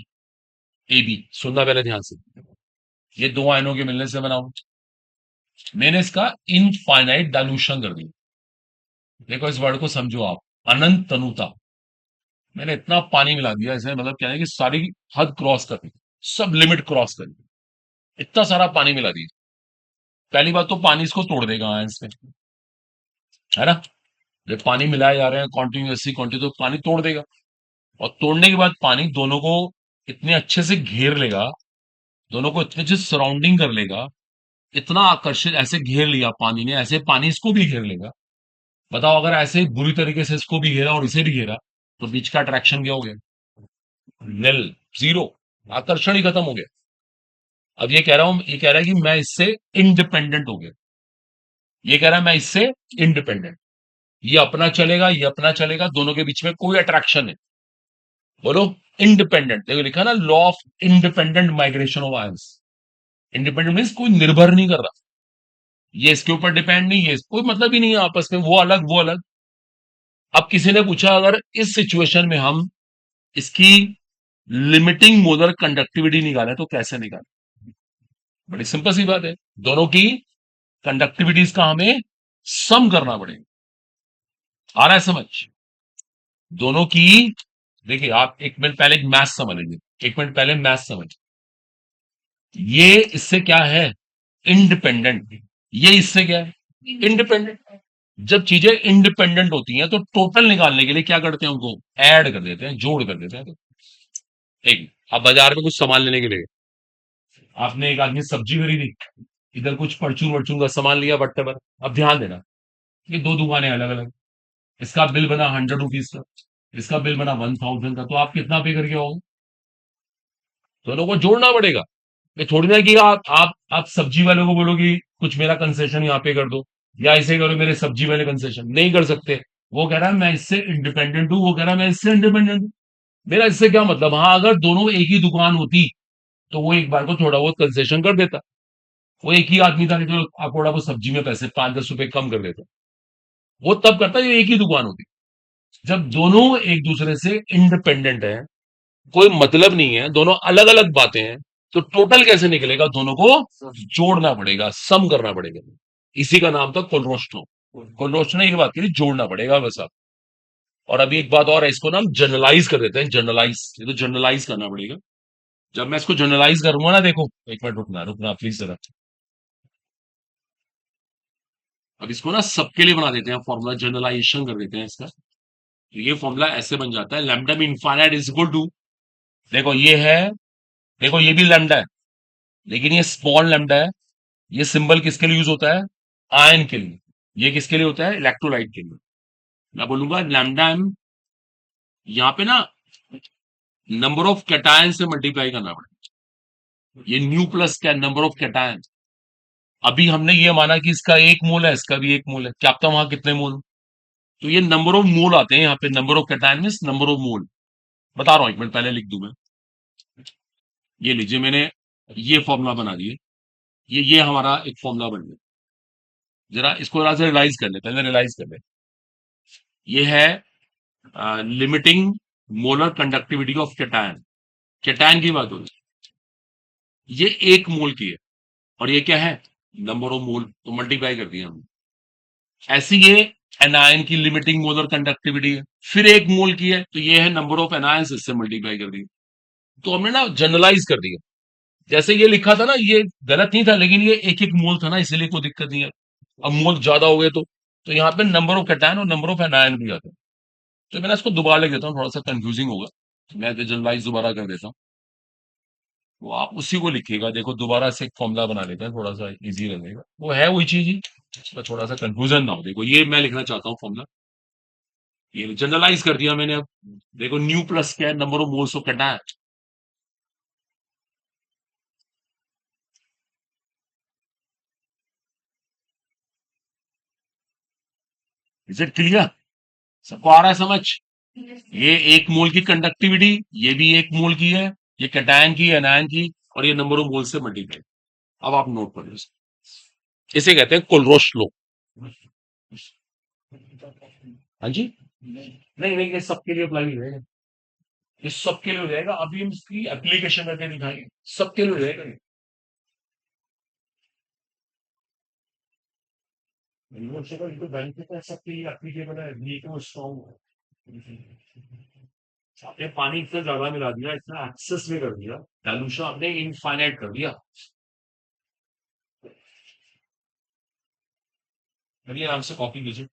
एबी सुनना पहले ध्यान से, ये दो आयनों के मिलने से बना हुआ, मैंने इसका इनफाइनाइट डाइल्यूशन कर दिया, देखो इस वर्ड को समझो आप, अनंत तनुता, मैंने इतना पानी मिला दिया इसमें, मतलब क्या है कि सारी हद क्रॉस कर दी, सब लिमिट क्रॉस कर दी, इतना सारा पानी मिला दिया, पहली बात तो पानी इसको तोड़ देगा आयंस में, है ना, जब पानी मिलाए जा रहे हैं कॉन्टिन्यूसली कॉन्टिन्यू, तो पानी तोड़ देगा, और तोड़ने के बाद पानी दोनों को इतने अच्छे से घेर लेगा, दोनों को इतने अच्छे सराउंडिंग कर लेगा, इतना आकर्षित ऐसे घेर लिया पानी ने, ऐसे पानी इसको भी घेर लेगा, बताओ अगर ऐसे ही बुरी तरीके से इसको भी घेरा और इसे भी घेरा, तो बीच का अट्रैक्शन क्या हो गया, निल, जीरो, आकर्षण ही खत्म हो गया, अब ये कह रहा हूं, ये कह रहा है कि मैं इससे इंडिपेंडेंट हो गया, ये कह रहा है मैं इससे इंडिपेंडेंट, ये अपना चलेगा, ये अपना चलेगा, दोनों के बीच में कोई अट्रैक्शन है, बोलो, इंडिपेंडेंट, देखो लिखा ना law of independent migration of ions, independent means कोई निर्भर नहीं कर रहा, ये इसके ऊपर डिपेंड नहीं है, कोई मतलब ही नहीं है आपस में, वो अलग वो अलग, अब किसी ने पूछा अगर इस सिचुएशन में हम इसकी लिमिटिंग मोलर कंडक्टिविटी निकालें तो कैसे निकालें? बड़ी सिंपल सी बात है, दोनों की कंडक्टिविटीज का हमें सम करना पड़ेगा। आ रहा है समझ? दोनों की, देखिए आप एक मिनट पहले एक मैथ समझ लीजिए, एक मिनट पहले मैथ समझ। ये इससे क्या है? इंडिपेंडेंट। ये इससे क्या है? इंडिपेंडेंट। जब चीजें इंडिपेंडेंट होती हैं तो टोटल निकालने के लिए क्या करते हैं, उनको ऐड कर देते हैं, जोड़ कर देते हैं। तो एक, आप बाजार में कुछ सामान लेने के लिए, आपने एक आदमी सब्जी खरीदी, इधर कुछ परचून वर्चून का सामान लिया बट्टे पर। अब ध्यान देना, ये दो दुकानें अलग अलग, इसका बिल बना 100 रुपीज का, इसका बिल बना 1000 का, तो आप कितना पे करके आओगे? दोनों को जोड़ना पड़ेगा। ये थोड़ी ना कि आप सब्जी वाले को बोलो कि कुछ मेरा कंसेशन यहाँ पे कर दो, या ऐसे करो मेरे सब्जी वाले कंसेशन, नहीं कर सकते। वो कह रहा है मैं इससे इंडिपेंडेंट हूं, वो कह रहा है मैं इससे इंडिपेंडेंट हूं। मेरा इससे क्या मतलब? हाँ, अगर दोनों एक ही दुकान होती तो वो एक बार को थोड़ा बहुत कंसेशन कर देता। वो एक ही आदमी था, नहीं तो आप थोड़ा बहुत सब्जी में पैसे 5-10 रुपए कम कर देता। वो तब करता जब एक ही दुकान होती। जब दोनों एक दूसरे से इंडिपेंडेंट है, कोई मतलब नहीं है, दोनों अलग अलग बातें हैं, तो टोटल कैसे निकलेगा? दोनों को जोड़ना पड़ेगा, सम करना पड़ेगा। इसी का नाम था कोलरोस्ट्रो। कोलरोस्ट्रो ने ये बात करी, जोड़ना पड़ेगा बस आप। और अभी एक बात और है, इसको ना हम जनरलाइज कर देते हैं, जनरलाइज, ये तो जनरलाइज करना पड़ेगा। जब मैं इसको जनरलाइज करूंगा ना, देखो एक मिनट रुकना रुकना प्लीज जरा। अब इसको ना सबके लिए बना देते हैं फॉर्मूला, जनरलाइजेशन कर देते हैं इसका। तो ये फॉर्मूला ऐसे बन जाता है, लैम्डा में इनफाइनाइट इज इक्वल टू, देखो ये है, देखो ये भी लैम्डा है, लेकिन ये स्मॉल लैम्डा है। ये सिंबल किसके लिए यूज होता है? आयन के लिए। ये किसके लिए होता है? इलेक्ट्रोलाइट के लिए। मैं बोलूंगा लैम्डा एम, यहाँ पे ना नंबर ऑफ कैटायन से मल्टीप्लाई करना पड़ेगा। ये न्यू प्लस क्या, नंबर ऑफ कैटायन। अभी हमने ये माना कि इसका 1 मोल है, इसका भी 1 मोल है, क्या पता वहां कितने मोल? तो ये नंबर ऑफ मोल आते हैं यहाँ पे, number of cation means number of mole. बता रहा हूं, एक मिनट पहले लिख दूं मैं। ये लीजिए, मैंने ये फॉर्मूला बना दिए। ये हमारा एक फॉर्मूला बन गया। जरा इसको जरा से रियलाइज कर ले, पहले रियलाइज कर ले। ये है limiting molar conductivity of cation. Cation की बात हो रही है। ये 1 मोल की है, और ये क्या है? नंबर ऑफ मोल, तो मल्टीप्लाई कर दिया हमने। ऐसी ये एनायन की लिमिटिंग मोलर कंडक्टिविटी है, फिर 1 मोल की है, तो ये है नंबर ऑफ एनायन, इससे मल्टीप्लाई कर दिया। तो हमने ना जनरलाइज कर दिया। जैसे ये लिखा था ना, ये गलत नहीं था, लेकिन ये एक एक मोल था ना, इसलिए कोई दिक्कत नहीं है। अब मोल ज्यादा हो गए तो यहाँ पे नंबर ऑफ कैटायन और नंबर ऑफ एनायन भी आता है। तो मैंने इसको दोबारा लिख देता हूँ, थोड़ा सा कंफ्यूजिंग होगा। मैं तो जनरलाइज दोबारा कर देता हूँ, तो आप उसी को लिखिएगा। देखो दोबारा से एक फॉर्मूला बना लेते हैं, थोड़ा सा इजी रहेगा। वो है वही चीज ही, उसमें थोड़ा सा कंफ्यूजन ना हो। देखो ये मैं लिखना चाहता हूँ फॉर्मूला, ये जनरलाइज कर दिया मैंने अब। देखो न्यू प्लस क्या है? Number of moles of cation. Is it clear? सबको आ रहा है समझ? ये 1 मोल की कंडक्टिविटी, ये भी 1 मोल की है, ये कैटायन की, एनायन की, और ये नंबर ऑफ मोल से मल्टीप्लाई। अब आप नोट कर लो इसे कहते हैं कोलरोश लो। हाँ जी, नहीं नहीं, ये सबके लिए अप्लाई है, ये सबके लिए हो जाएगा। अभी हम इसकी एप्लीकेशन करके दिखाएंगे, सबके लिए हो जाएगा ये। यूनिवर्सल जो बेनिफिट है सबके लिए एप्लीकेबल है, ये क्यों स्ट्रॉन्ग है। आपने पानी इतना ज्यादा मिला दिया, इतना एक्सेस में कर दिया, डाइल्यूशन आपने इनफाइनाइट कर दिया। चलिए आराम से कॉपी कीजिए।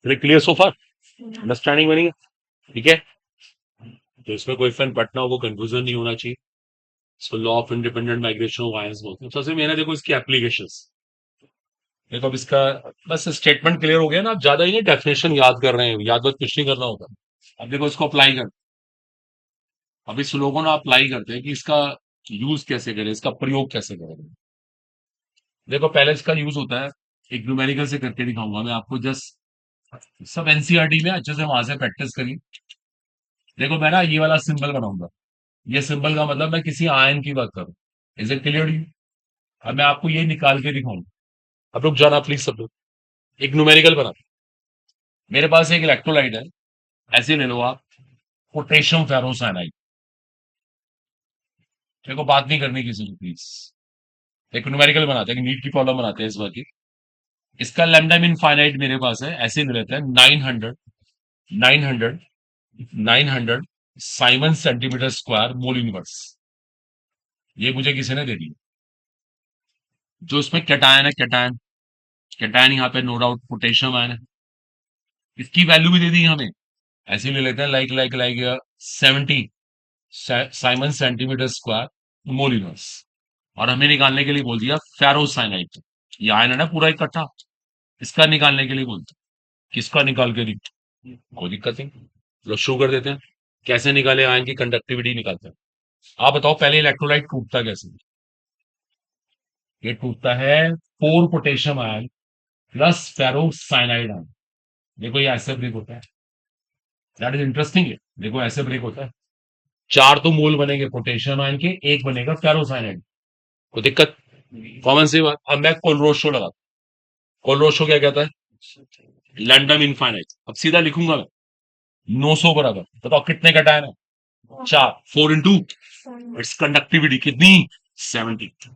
क्लियर सो फार? अंडरस्टैंडिंग बनी है? ठीक है, तो इसमें कोई फन पटना हो, वो कंफ्यूजन नहीं होना चाहिए। इसको law of independent migration of ions बोलते हैं। सबसे मेन है, देखो इसकी एप्लीकेशंस। देखो अब इसका बस स्टेटमेंट क्लियर हो गया ना, आप ज्यादा ही नहीं डेफिनेशन याद कर रहे हैं, याद बात कुछ नहीं करना होता। अब देखो इसको अप्लाई कर, अब इस लोगों ने अप्लाई करते हैं कि इसका यूज कैसे करें, इसका प्रयोग कैसे करें। देखो पहले इसका यूज होता है, एक न्यूमेरिकल से करके दिखाऊंगा मैं आपको, जस्ट सब एनसीईआरटी में अच्छे से वहां से प्रैक्टिस करिए। देखो मैं ना ये वाला सिंबल बनाऊंगा, ये सिंबल का मतलब मैं किसी आयन की बात करूं। Is it clear? अब मैं आपको ये निकाल के दिखाऊंगा। अब रुक जाना प्लीज सब लोग, एक न्यूमेरिकल बना। मेरे पास एक इलेक्ट्रोलाइट है, ऐसे ले लो आप, पोटेशियम फेरोसाइनाइड। देखो बात नहीं करनी किसी को प्लीज, एक न्यूमेरिकल बनाते हैं, नीट की प्रॉब्लम बनाते हैं इस बार की। इसका लैम्डा मीन फाइनाइट मेरे पास है, ऐसे ले लेते हैं 900, 900, 900 Simon centimetre square mole universe. ये मुझे किसी ने दे दी। जो इसमें कैटायन है, कैटायन, कैटायन यहाँ पे नो डाउट पोटेशियम आयन है। इसकी वैल्यू भी दे दी हमें, ऐसे ले लेते हैं, like 70 Simon centimetre square mole universe. और हमें निकालने के लिए बोल दिया फेरोसाइनाइड, ये आयन है ना पूरा इकट्ठा, इसका निकालने के लिए बोलते हैं। किसका निकाल के नहीं, कोई दिक्कत नहीं, लो शुरू कर देते हैं। कैसे निकाले आयन की कंडक्टिविटी निकालते हैं। आप बताओ पहले इलेक्ट्रोलाइट टूटता कैसे? ये टूटता है 4 potassium ion plus ferrocyanide ion. देखो ये ऐसे ब्रेक होता है, दैट इज इंटरेस्टिंग है। देखो ऐसे ब्रेक होता है, 4 तो मोल बनेंगे पोटेशियम आयन के, एक बनेगा फेरोसाइनाइड। कोई दिक्कत? कॉमन सी बात। अब मैं कोलरोशो लगा, कोलरोशो क्या कहता है, लैंडम इनफाइनाइट। अब सीधा लिखूंगा मैं 900 बराबर, बताओ कितने का टाइम है, 4, 4 इंटू इट्स कंडक्टिविटी कितनी, 70,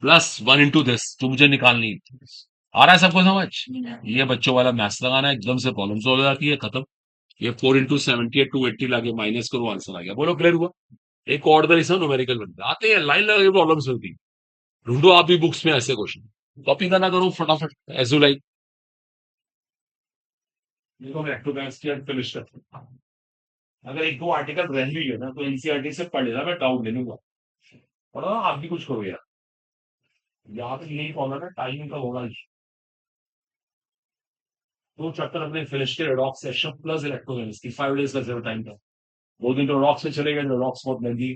प्लस 1 इंटू दिस जो मुझे निकालनी है। आ रहा है सबको समझ? ये बच्चों वाला मैथ्स लगाना है, एकदम से प्रॉब्लम सॉल्व हो जाती है, खत्म। ये 4 इंटू 70 है, 280 लाके माइनस करो, आंसर आ गया। बोलो क्लियर हुआ? एक ऑर्डर इसमें न्यूमेरिकल बनता है, आते हैं लाइन लगा के प्रॉब्लम्स होती है। ढूंढो आप भी बुक्स में ऐसे क्वेश्चन, कॉपी करना करो फटाफट एज यू लाइक। देखो मैं टू फिनिश करता हूँ। अगर एक दो आर्टिकल रह भी गए ना तो एनसीईआरटी से पढ़ लेना, मैं डाउट ले लूंगा। पढ़ो ना, आप भी कुछ करो यार, यहाँ पे यही होगा ना, टाइमिंग का होगा। दो चैप्टर अपने फिनिश के, rock session plus electrochemistry, 5 days का जरूर टाइम था। 2 दिन तो रॉक्स में चले गए, जो रॉक्स बहुत महंगी।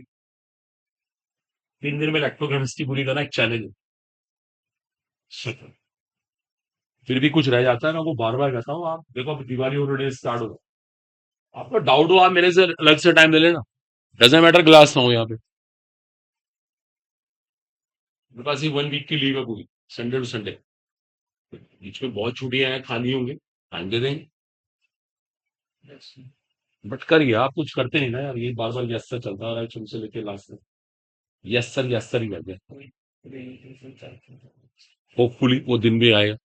3 दिन में इलेक्ट्रोकेमिस्ट्री पूरी करना एक चैलेंज है। फिर भी कुछ रह जाता है, मैं वो बार बार कहता हूँ। आप देखो अब दिवाली हॉलीडे स्टार्ट हो, आपको डाउट हो आप मेरे से अलग से टाइम ले लेना, डजेंट मैटर क्लास ना हो यहाँ पे। मेरे पास ही 1 वीक की लीव है पूरी, संडे टू संडे। बीच में बहुत छुट्टियां हैं, खाली होंगे, टाइम दे देंगे। बट करिए, आप कुछ करते नहीं ना यार, ये बार बार यस सर चलता रहा है शुरू से लेके लास्ट तक। यस सर ही कर गया। होपफुली वो दिन भी आएगा।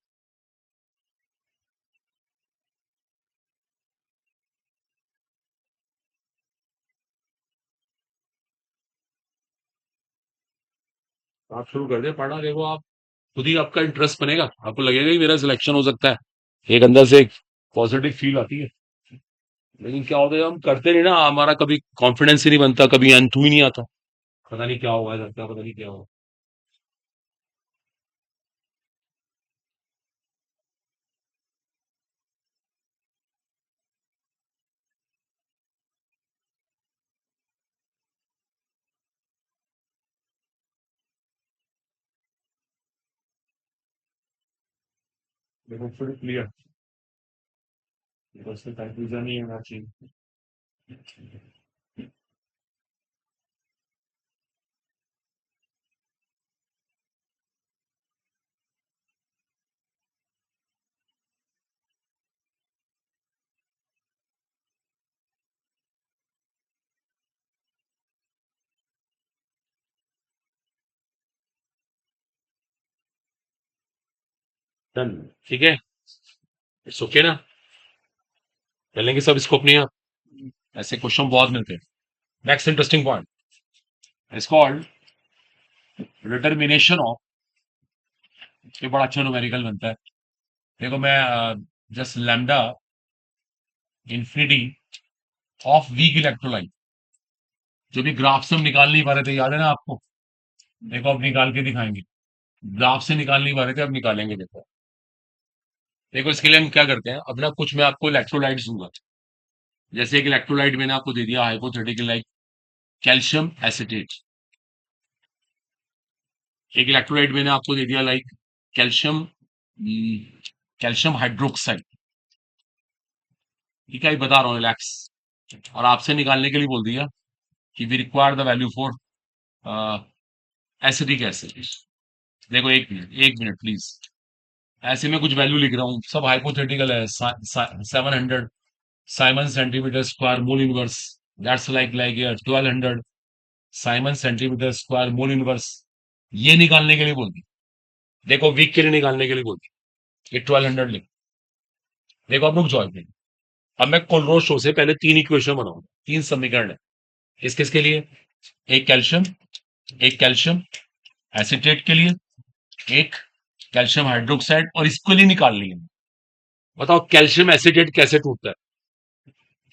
आप शुरू कर दे पढ़ना, देखो आप खुद ही आपका इंटरेस्ट बनेगा, आपको लगेगा कि मेरा सिलेक्शन हो सकता है, एक अंदर से एक पॉजिटिव फील आती है। लेकिन क्या होता है, हम करते नहीं ना, हमारा कभी कॉन्फिडेंस ही नहीं बनता, कभी अंतु ही नहीं आता। पता नहीं क्या होगा इधर का, पता नहीं क्या होगा। देखो फिर क्लियर, बस कंफ्यूजन नहीं होना चाहिए। डन। ठीक है, इट्स ओके ना, कर लेंगे सब इसको अपनी आप। ऐसे क्वेश्चन बहुत मिलते हैं। Next interesting point is called determination of, ये बड़ा अच्छा न्यूमेरिकल बनता है। देखो मैं just lambda infinity of weak electrolyte, जो भी ग्राफ से हम निकाल नहीं पा रहे थे, याद है ना आपको? देखो अब निकाल के दिखाएंगे, ग्राफ से निकाल नहीं पा रहे थे, अब निकालेंगे। देखो देखो इसके लिए हम क्या करते हैं, अब ना कुछ मैं आपको इलेक्ट्रोलाइट्स दूंगा। जैसे एक इलेक्ट्रोलाइट मैंने आपको दे दिया हाइपोथेटिकल, लाइक कैल्शियम एसिटेट। एक इलेक्ट्रोलाइट मैंने आपको दे दिया लाइक कैल्शियम, कैल्शियम हाइड्रोक्साइड। ठीक है, ये बता रहा हूँ, रिलैक्स। और आपसे निकालने के लिए बोल दिया कि we require the value for acetic acid. देखो एक मिनट प्लीज, ऐसे में कुछ वैल्यू लिख रहा हूँ, सब हाइपोथेटिकल है। 700 Simon centimetre square mole inverse, that's like 1200 Simon centimetre square mole inverse, ये निकालने के लिए बोल दी। देखो वीक के लिए निकालने के लिए बोल दी, ये 1200 लिख। देखो अब रुक जाओ एक मिनट। अब मैं कोलरोज शो से पहले 3 इक्वेशन बनाऊंगा, 3 समीकरण है। किस किस के लिए? एक कैल्शियम एसिटेट के लिए, एक कैल्शियम हाइड्रोक्साइड, और इसके लिए निकाल लिया। बताओ कैल्शियम एसिटेट कैसे टूटता है?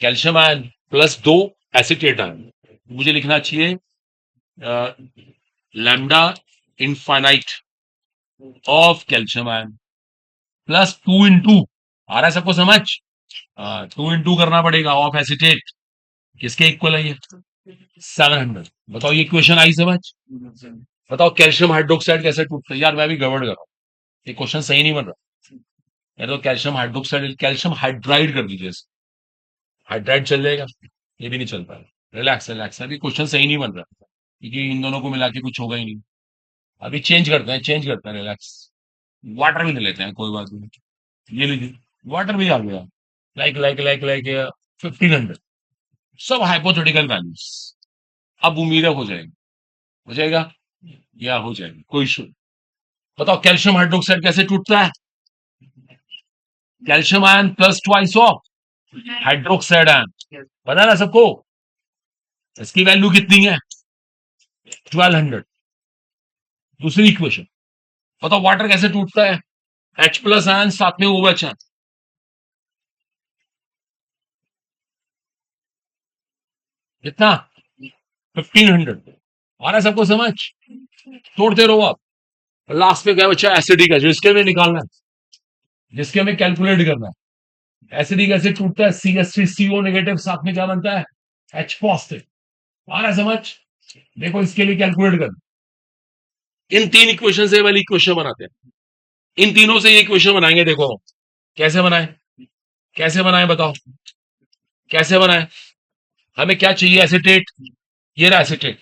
Calcium ion plus 2 acetate ion, मुझे लिखना चाहिए lambda infinite of calcium ion plus 2 into, आ रहा है सबको समझ? 2 इंटू करना पड़ेगा ऑफ एसिटेट, किसके इक्वल है ये? 700। बताओ ये क्वेश्चन आई समझ? बताओ कैल्शियम हाइड्रोक्साइड कैसे टूटता है? यार मैं भी गड़बड़ कर रहा हूँ, ये क्वेश्चन सही नहीं बन रहा। यार तो कैल्शियम हाइड्रोक्साइड, कैल्शियम हाइड्राइड कर दीजिए, हाइड्राइड चल जाएगा, ये भी नहीं चल पाएगा। रिलैक्स रिलैक्स, अभी क्वेश्चन सही नहीं बन रहा, क्योंकि इन दोनों को मिला के कुछ होगा ही नहीं। अभी चेंज करते हैं, रिलैक्स। वाटर भी ले लेते हैं, कोई बात नहीं। ये लीजिए, वाटर भी आ गया, लाइक 1500। सब हाइपोथेटिकल वैल्यूज। अब उम्मीद है हो जाएगी, हो जाएगा या हो जाएगी, कोई इशू। बताओ कैल्शियम हाइड्रोक्साइड कैसे टूटता है? Calcium ion plus twice of hydroxide ion, पता है ना सबको? इसकी वैल्यू कितनी है? 1200। दूसरी इक्वेशन, बताओ वाटर कैसे टूटता है? H प्लस आयन साथ में OH है, कितना? 1500। आ रहा है सबको समझ? तोड़ते रहो आप। लास्ट पे क्या बच्चा? एसिडिक है, जो इसके में निकालना है, जिसके हमें कैलकुलेट करना है। एसिडिक एसिड टूटता है CH3CO नेगेटिव, साथ में क्या बनता है? H positive. आ रहा है समझ? देखो इसके लिए कैलकुलेट कर, इन 3 इक्वेशन से वाली इक्वेशन बनाते हैं, इन तीनों से ये इक्वेशन बनाएंगे। देखो कैसे बनाए, कैसे बनाए बताओ, कैसे बनाए? हमें क्या चाहिए? एसिटेट, ये रहा एसिटेट।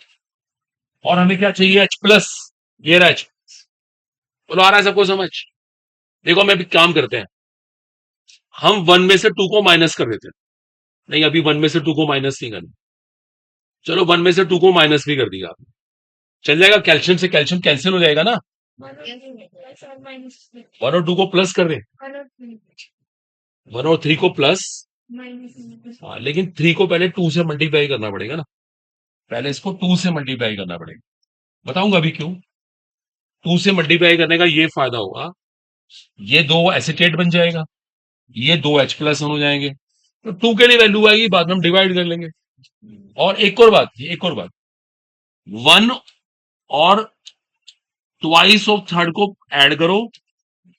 और हमें क्या चाहिए? H प्लस, ये रहा H। बोलो आ रहा है सबको समझ? देखो हम अभी काम करते हैं, हम 1 में से 2 को माइनस कर देते हैं। नहीं, अभी 1 में से 2 को माइनस नहीं करना। चलो 1 में से 2 को माइनस भी कर दिया आपने, चल जाएगा। कैल्शियम से कैल्शियम कैंसिल हो जाएगा ना। 1 और 2 को प्लस कर दे, 1 और 3 को प्लस। हाँ, लेकिन 3 को पहले 2 से मल्टीप्लाई करना पड़ेगा ना, पहले इसको 2 से मल्टीप्लाई करना पड़ेगा। बताऊंगा अभी क्यों। 2 से मल्टीप्लाई करने का ये फायदा होगा, ये 2 एसिटेट बन जाएगा, ये 2 H प्लस हो जाएंगे, तो 2 के लिए वैल्यू आएगी, बाद में हम डिवाइड कर लेंगे। और एक और बात, 1 और ट्वाइस ऑफ थर्ड को ऐड करो,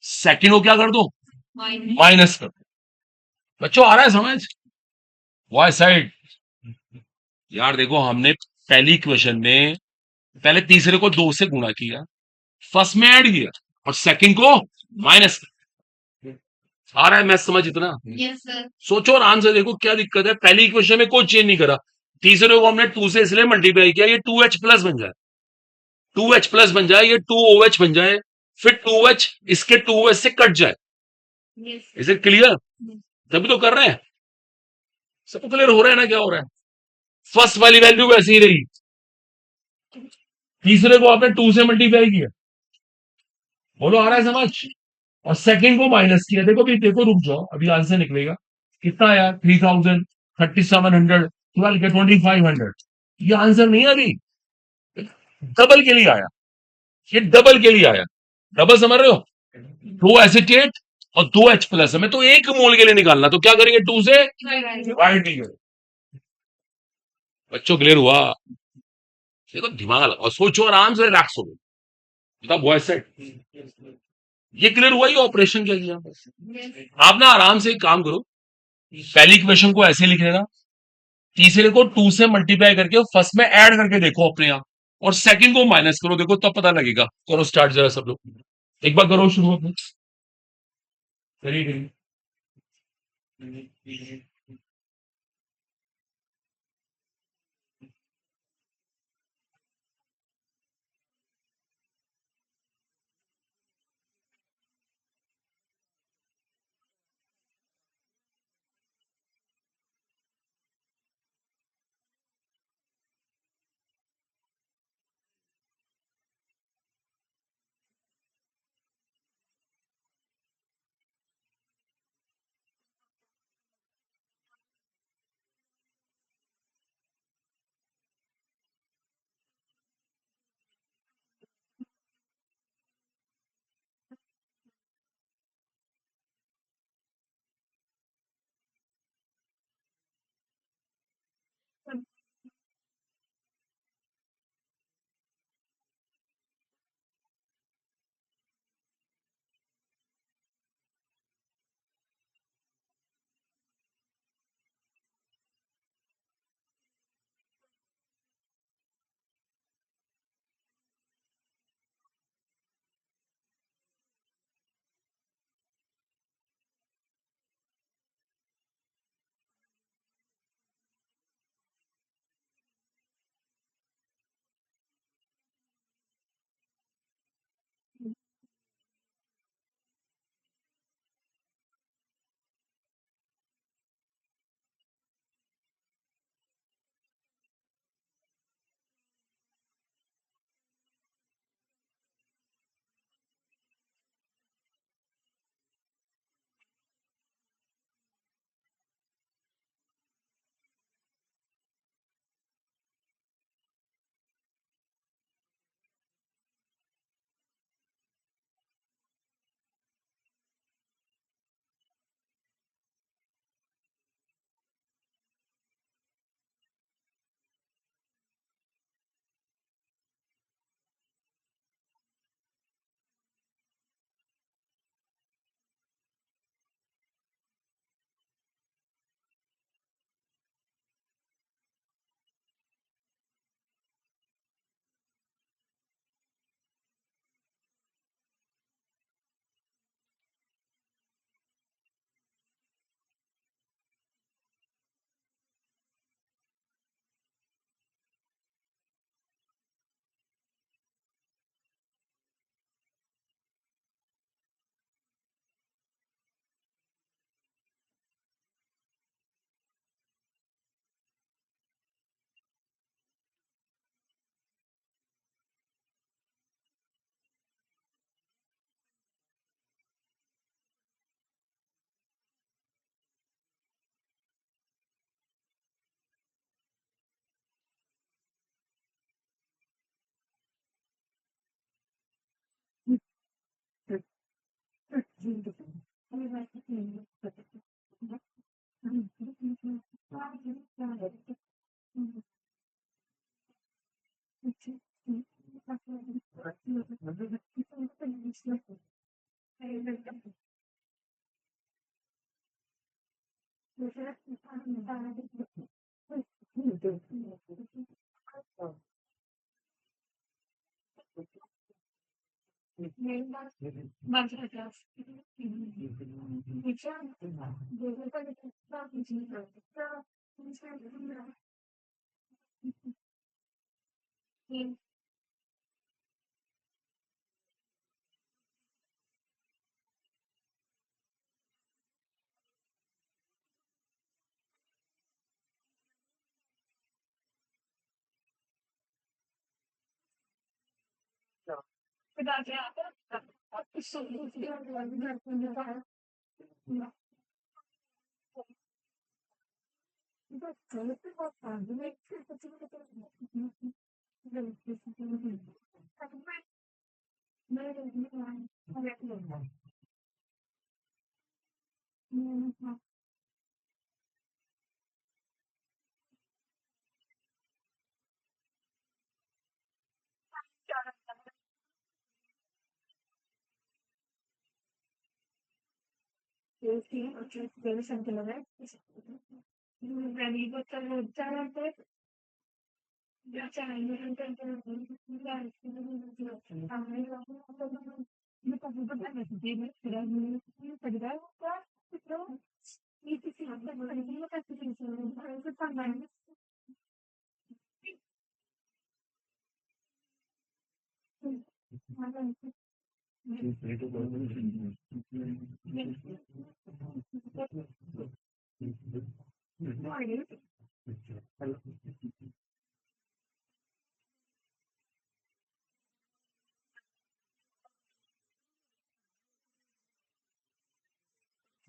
सेकंड को क्या कर दो? माइनस कर दो। बच्चों आ रहा है समझ? Y side. यार देखो हमने पहली इक्वेशन में पहले तीसरे को 2 से गुणा किया, फर्स्ट में ऐड किया, और सेकंड को माइनस। आ रहा है मैथ समझ इतना? Yes sir. सोचो आराम से, देखो क्या दिक्कत है। पहली इक्वेशन में कोई चेंज नहीं करा, तीसरे को हमने 2 से इसलिए मल्टीप्लाई किया, ये 2H प्लस बन जाए, 2H प्लस बन जाए, ये 2OH बन जाए, फिर 2H इसके 2H से कट जाए। Is it clear? तभी तो कर रहे हैं, सबको क्लियर हो रहा है ना क्या हो रहा है? फर्स्ट वाली वैल्यू वैसी ही रही, तीसरे को आपने 2 से मल्टीप्लाई किया। बोलो आ रहा है समझ? और सेकंड को माइनस किया, देखो भी, देखो रुक जाओ, अभी आंसर निकलेगा। कितना आया? 3000, 3700, 12 के 2500। ये आंसर नहीं है अभी, डबल के लिए आया। ये डबल के लिए आया। डबल समझ रहे हो? दो एसिटेट और दो H प्लस, हमें तो एक मोल के लिए निकालना, तो क्या करेंगे? 2 से डिवाइड नहीं करेंगे। बच्चों क्लियर हुआ? देखो दिमाग लगाओ, सोचो, आराम से रिलैक्स हो। बता वॉइस सेट, ये क्लियर हुआ? ये ऑपरेशन क्या किया आप ना? आराम से एक काम करो, पहली इक्वेशन को ऐसे लिख लेना, तीसरे को 2 से मल्टीप्लाई करके फर्स्ट में ऐड करके देखो अपने आप, और सेकंड को माइनस करो, देखो तब पता लगेगा। करो स्टार्ट जरा सब लोग, एक बार करो शुरू अपने। करिए करिए।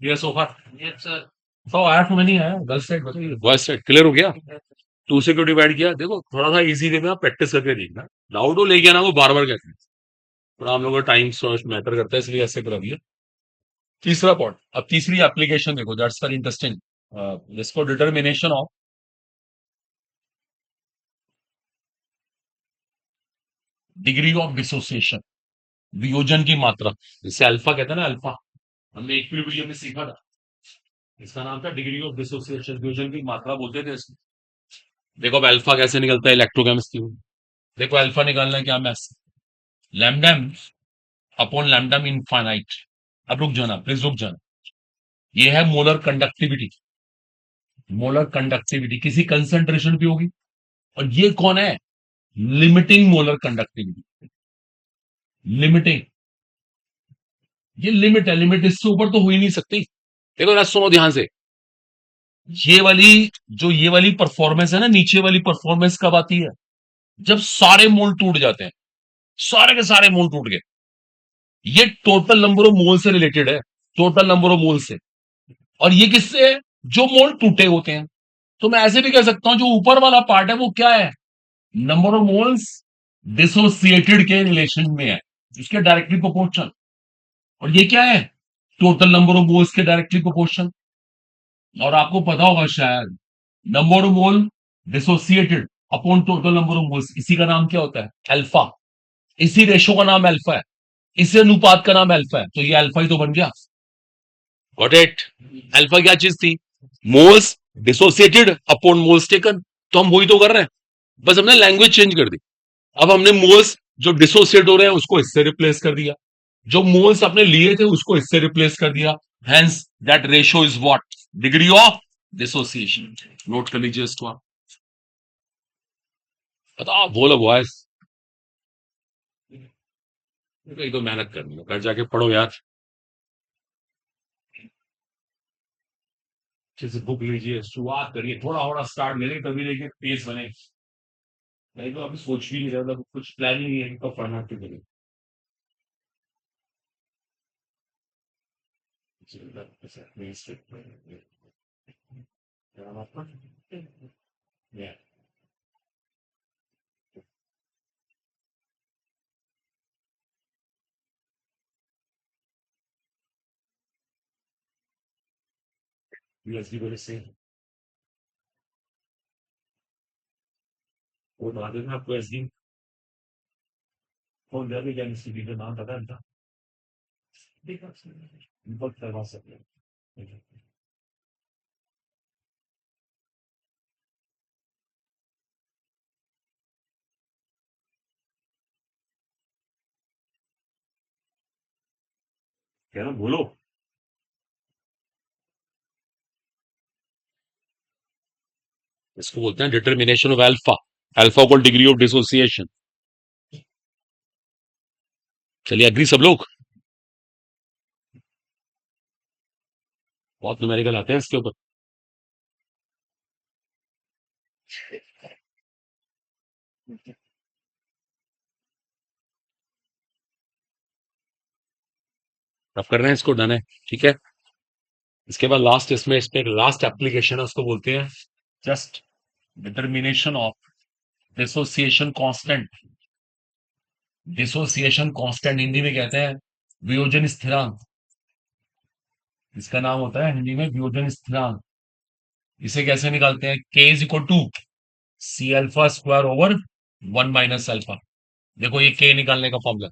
ये सोफा तो आया तो नहीं आया, गर्ल साइड बताइए, बॉयज साइड क्लियर हो गया। टू से क्यों डिवाइड किया, देखो थोड़ा सा इजी वे में आप प्रैक्टिस करके देखना, डाउट हो ले गया ना वो बार बार कहते हैं, थोड़ा हम लोग का टाइम मैटर करता है, इसलिए ऐसे करा दिया। तीसरा पॉइंट, अब तीसरी एप्लीकेशन देखो, दैट्स वेरी इंटरेस्टिंग, जिसको determination of degree of dissociation, वियोजन की मात्रा, जिसे अल्फा कहते हैं ना, अल्फा हमने इक्विलिब्रियम में सीखा था, इसका नाम था डिग्री ऑफ डिसोसिएशन, वियोजन की मात्रा बोलते थे इसको। देखो अब अल्फा कैसे निकलता है इलेक्ट्रोकेमिस्ट्री में, देखो अल्फा निकालना है क्या, मैथ्स, लैम्डम अपॉन लैम्डम इनफाइनाइट। अब रुक जाना, प्लीज रुक जाना, ये है मोलर कंडक्टिविटी, मोलर कंडक्टिविटी किसी कंसंट्रेशन पे होगी, और ये कौन है, लिमिटिंग मोलर कंडक्टिविटी, लिमिटिंग, ये लिमिट है, लिमिट इससे ऊपर तो हो ही नहीं सकती। देखो ना, सुनो ध्यान से, ये वाली, जो ये वाली परफॉर्मेंस है ना, नीचे वाली परफॉर्मेंस कब आती है, जब सारे मोल टूट जाते हैं, सारे के सारे मोल टूट गए, ये टोटल नंबर ऑफ मोल से रिलेटेड है, टोटल नंबर ऑफ मोल से, और ये किससे है, जो मोल टूटे होते हैं। तो मैं ऐसे भी कह सकता हूं, जो ऊपर वाला पार्ट है वो क्या है, नंबर ऑफ मोल्स डिसोसिएटेड के रिलेशन में है, इसके डायरेक्टली प्रोपोर्शनल, और ये क्या है, टोटल नंबर ऑफ मोल्स के डायरेक्टली प्रोपोर्शनल। और आपको पता होगा शायद, number of mole dissociated upon total number of moles, इसी का नाम क्या होता है, अल्फा, इसी रेशो का नाम अल्फा है, इसी अनुपात का नाम अल्फा है, तो ये अल्फा ही तो बन गया। गॉट इट, अल्फा क्या चीज थी, moles dissociated upon moles taken, तो हम वही तो कर रहे हैं, बस हमने लैंग्वेज चेंज कर दी। अब हमने मोल्स जो डिसोसिएट हो रहे हैं उसको इससे रिप्लेस कर दिया, जो मोल्स अपने लिए थे उसको इससे रिप्लेस कर दिया, hence that ratio is what, degree of dissociation. Note कर लीजिए इसको आप, बताओ बोलो बॉयज, एक तो मेहनत करनी है, घर जाके पढ़ो यार, अच्छे से बुक लीजिए, शुरुआत करिए, थोड़ा थोड़ा स्टार्ट करिए, तभी देखिए पेज बने, नहीं तो अभी सोच भी नहीं रहा था, कुछ प्लान ही नहीं है कब पढ़ना क्यों करें। Yeah. यूएसडी को जैसे वो बता देना आपको, एसडी फोन दे देगा, इंस्टीट्यूट का नाम पता है इनका, बहुत करवा सकते हैं। क्या ना बोलो, इसको बोलते हैं डिटर्मिनेशन ऑफ अल्फा, अल्फा को डिग्री ऑफ डिसोसिएशन। चलिए अग्री सब लोग, बहुत न्यूमेरिकल आते हैं इसके ऊपर। अब कर रहे हैं इसको, डन है, ठीक है। इसके बाद लास्ट, इसमें एक लास्ट एप्लीकेशन है, उसको बोलते हैं just determination of dissociation constant. Dissociation constant Hindi में कहते हैं वियोजन स्थिरांक। इसका नाम होता है हिंदी में वियोजन स्थिरांक। इसे कैसे निकालते हैं? K is equal to C alpha square over 1 - alpha. देखो ये के निकालने का फॉर्मूला।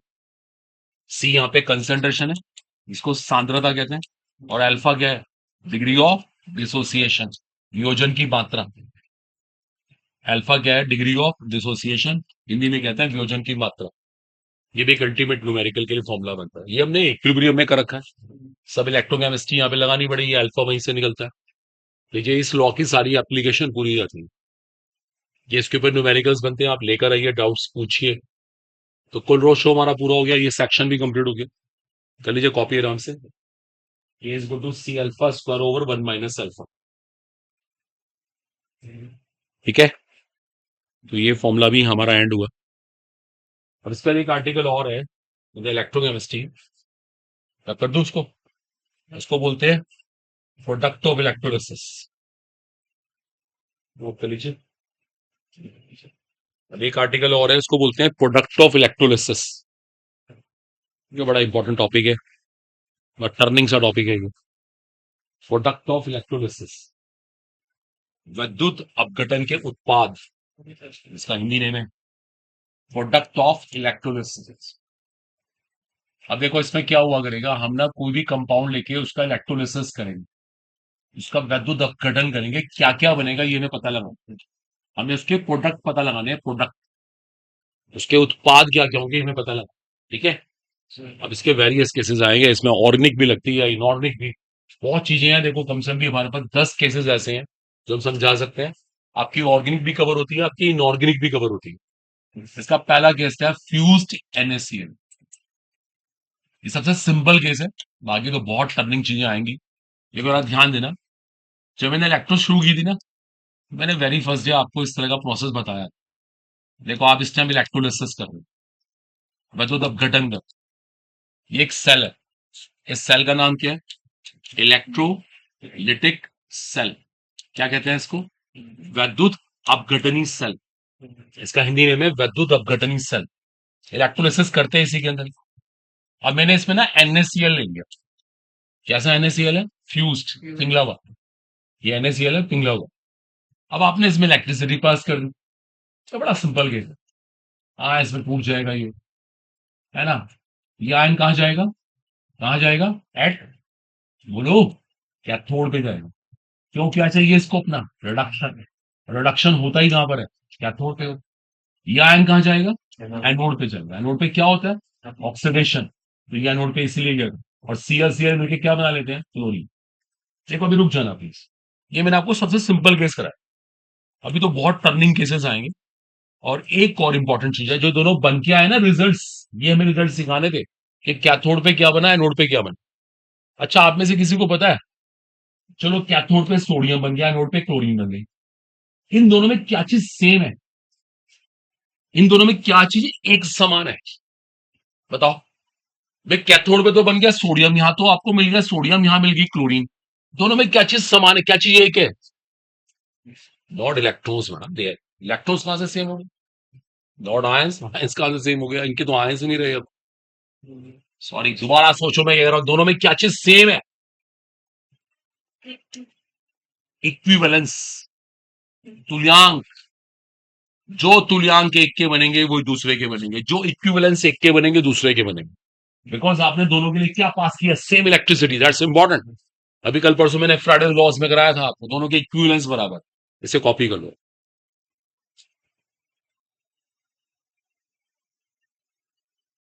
सी यहाँ पे कंसेंट्रेशन है, इसको सांद्रता कहते हैं, और अल्फा क्या है? डिग्री ऑफ डिसोसिएशन, वियोजन की मात्रा। अल्फा क्या है? डिग्री ऑफ डिसोसिएशन, हिंदी में कहते हैं वियोजन की मात्रा। ये भी एक अल्टीमेट न्यूमेरिकल के लिए फॉर्मूला बनता है। ये हमने इक्विलिब्रियम में कर रखा है, सब इलेक्ट्रोकेमिस्ट्री यहाँ पे लगानी पड़ेगी, अल्फा वहीं से निकलता है। लीजिए इस लॉ की सारी एप्लीकेशन पूरी जाती है, ये इसके ऊपर न्यूमेरिकल्स बनते हैं, आप लेकर आइए, डाउट्स पूछिए। तो कुल रो शो हमारा पूरा हो गया, ये सेक्शन भी कंप्लीट हो गया। कर लीजिए कॉपी आराम से। A is equal to C alpha square over 1 - alpha, ठीक है। तो ये फॉर्मूला भी हमारा एंड हुआ। और इसका एक आर्टिकल और है इलेक्ट्रोकेमिस्ट्री, मैं कर दूं उसको। उसको बोलते हैं प्रोडक्ट ऑफ इलेक्ट्रोलिसिस। वो कर लीजिए। अब एक आर्टिकल और है, उसको बोलते हैं प्रोडक्ट ऑफ इलेक्ट्रोलिसिस। ये बड़ा इंपॉर्टेंट टॉपिक है, टर्निंग सा टॉपिक है ये। प्रोडक्ट ऑफ इलेक्ट्रोलिसिस, विद्युत अपघटन के उत्पाद, इसका हिंदी नेम है प्रोडक्ट ऑफ इलेक्ट्रोलिसिस। अब देखो इसमें क्या हुआ करेगा, हम ना कोई भी कंपाउंड लेके उसका इलेक्ट्रोलिसिस करेंगे, उसका विद्युत अपघटन करेंगे, क्या क्या बनेगा ये हमें पता लगाना। हमें उसके प्रोडक्ट पता लगाने हैं, प्रोडक्ट, उसके उत्पाद क्या क्या होंगे हमें पता लगा, ठीक है। अब इसके वेरियस केसेस आएंगे, इसमें ऑर्गेनिक भी लगती है, इनऑर्गेनिक भी, बहुत चीजें हैं। देखो कम से कम भी हमारे पास 10 केसेस ऐसे हैं जो हम समझा सकते हैं। आपकी ऑर्गेनिक भी कवर होती है, आपकी इनऑर्गेनिक भी कवर होती है। इसका पहला केस है फ्यूज्ड NaCl। ये सबसे सिंपल केस है, बाकी तो बहुत टर्निंग चीजें आएंगी। एक बार ध्यान देना, जब मैंने इलेक्ट्रो शुरू की थी ना, मैंने वेरी फर्स्ट डे आपको इस तरह का प्रोसेस बताया। देखो आप इस टाइम इलेक्ट्रोलिसिस कर रहे हो, विद्युत अपघटन कर, ये एक सेल है, इस सेल का नाम क्या है? Electrolytic cell. क्या कहते हैं इसको? विद्युत अपघटनी सेल। इसका हिंदी नेम है विद्युत अपघटनी सेल। इलेक्ट्रोलिसिस करते हैं इसी के अंदर। अब मैंने इसमें ना NaCl ले लिया। कैसा NaCl है? फ्यूज्ड, पिघला हुआ। ये NaCl है, पिघला हुआ। अब आपने इसमें इलेक्ट्रिसिटी पास कर दी, तो बड़ा सिंपल केस है। हाँ इसमें टूट जाएगा ये, है ना। ये आयन कहाँ जाएगा? कहाँ जाएगा? एट, बोलो, कैथोड पे जाएगा। क्यों, क्या चाहिए इसको अपना? रिडक्शन। रिडक्शन होता ही कहां पर है? कैथोड पे। ये आयन कहां जाएगा? एनोड पे जाएगा। एनोड पे क्या होता है? ऑक्सीडेशन। तो ये एनोड पे इसीलिए गया। और Cl मिलकर क्या बना लेते हैं? क्लोरीन। देखो अभी रुक जाना प्लीज, ये मैंने आपको सबसे सिंपल केस कराया, अभी तो बहुत टर्निंग केसेस आएंगे। और एक और इंपॉर्टेंट चीज है, जो दोनों बन के आए ना रिजल्ट्स, ये हमें रिजल्ट सिखाने थे कि कैथोड पे क्या बना, एनोड पे क्या बना। अच्छा आप में से किसी को पता है, चलो कैथोड पे सोडियम बन गया, एनोड पे क्लोरीन बन गई, इन दोनों में क्या चीज सेम है? इन दोनों में क्या चीज एक समान है? बताओ। भाई कैथोड पे तो बन गया सोडियम, यहां तो आपको मिल गया सोडियम, यहां मिल गई क्लोरीन। दोनों में क्या चीज समान है, क्या चीज एक है? Not electrons madam, they electrons कहां से सेम हो गए? नॉट आयंस, आयंस कहां से सेम हो गया? इनके तो आयंस ही नहीं रहे अब। सॉरी, दोबारा सोचो, मैं कह रहा हूं दोनों में क्या चीज सेम है? इक्विवेलेंस, तुल्यांक। जो तुल्यांक एक के बनेंगे वो दूसरे के बनेंगे, जो इक्विवेलेंस एक के बनेंगे दूसरे के बनेंगे। बिकॉज आपने दोनों के लिए क्या पास किया? Same electricity, that's important. अभी कल परसों मैंने फ्राइडे लॉज में कराया था आपको, दोनों के इक्विवेलेंस बराबर। इसे कॉपी कर लो।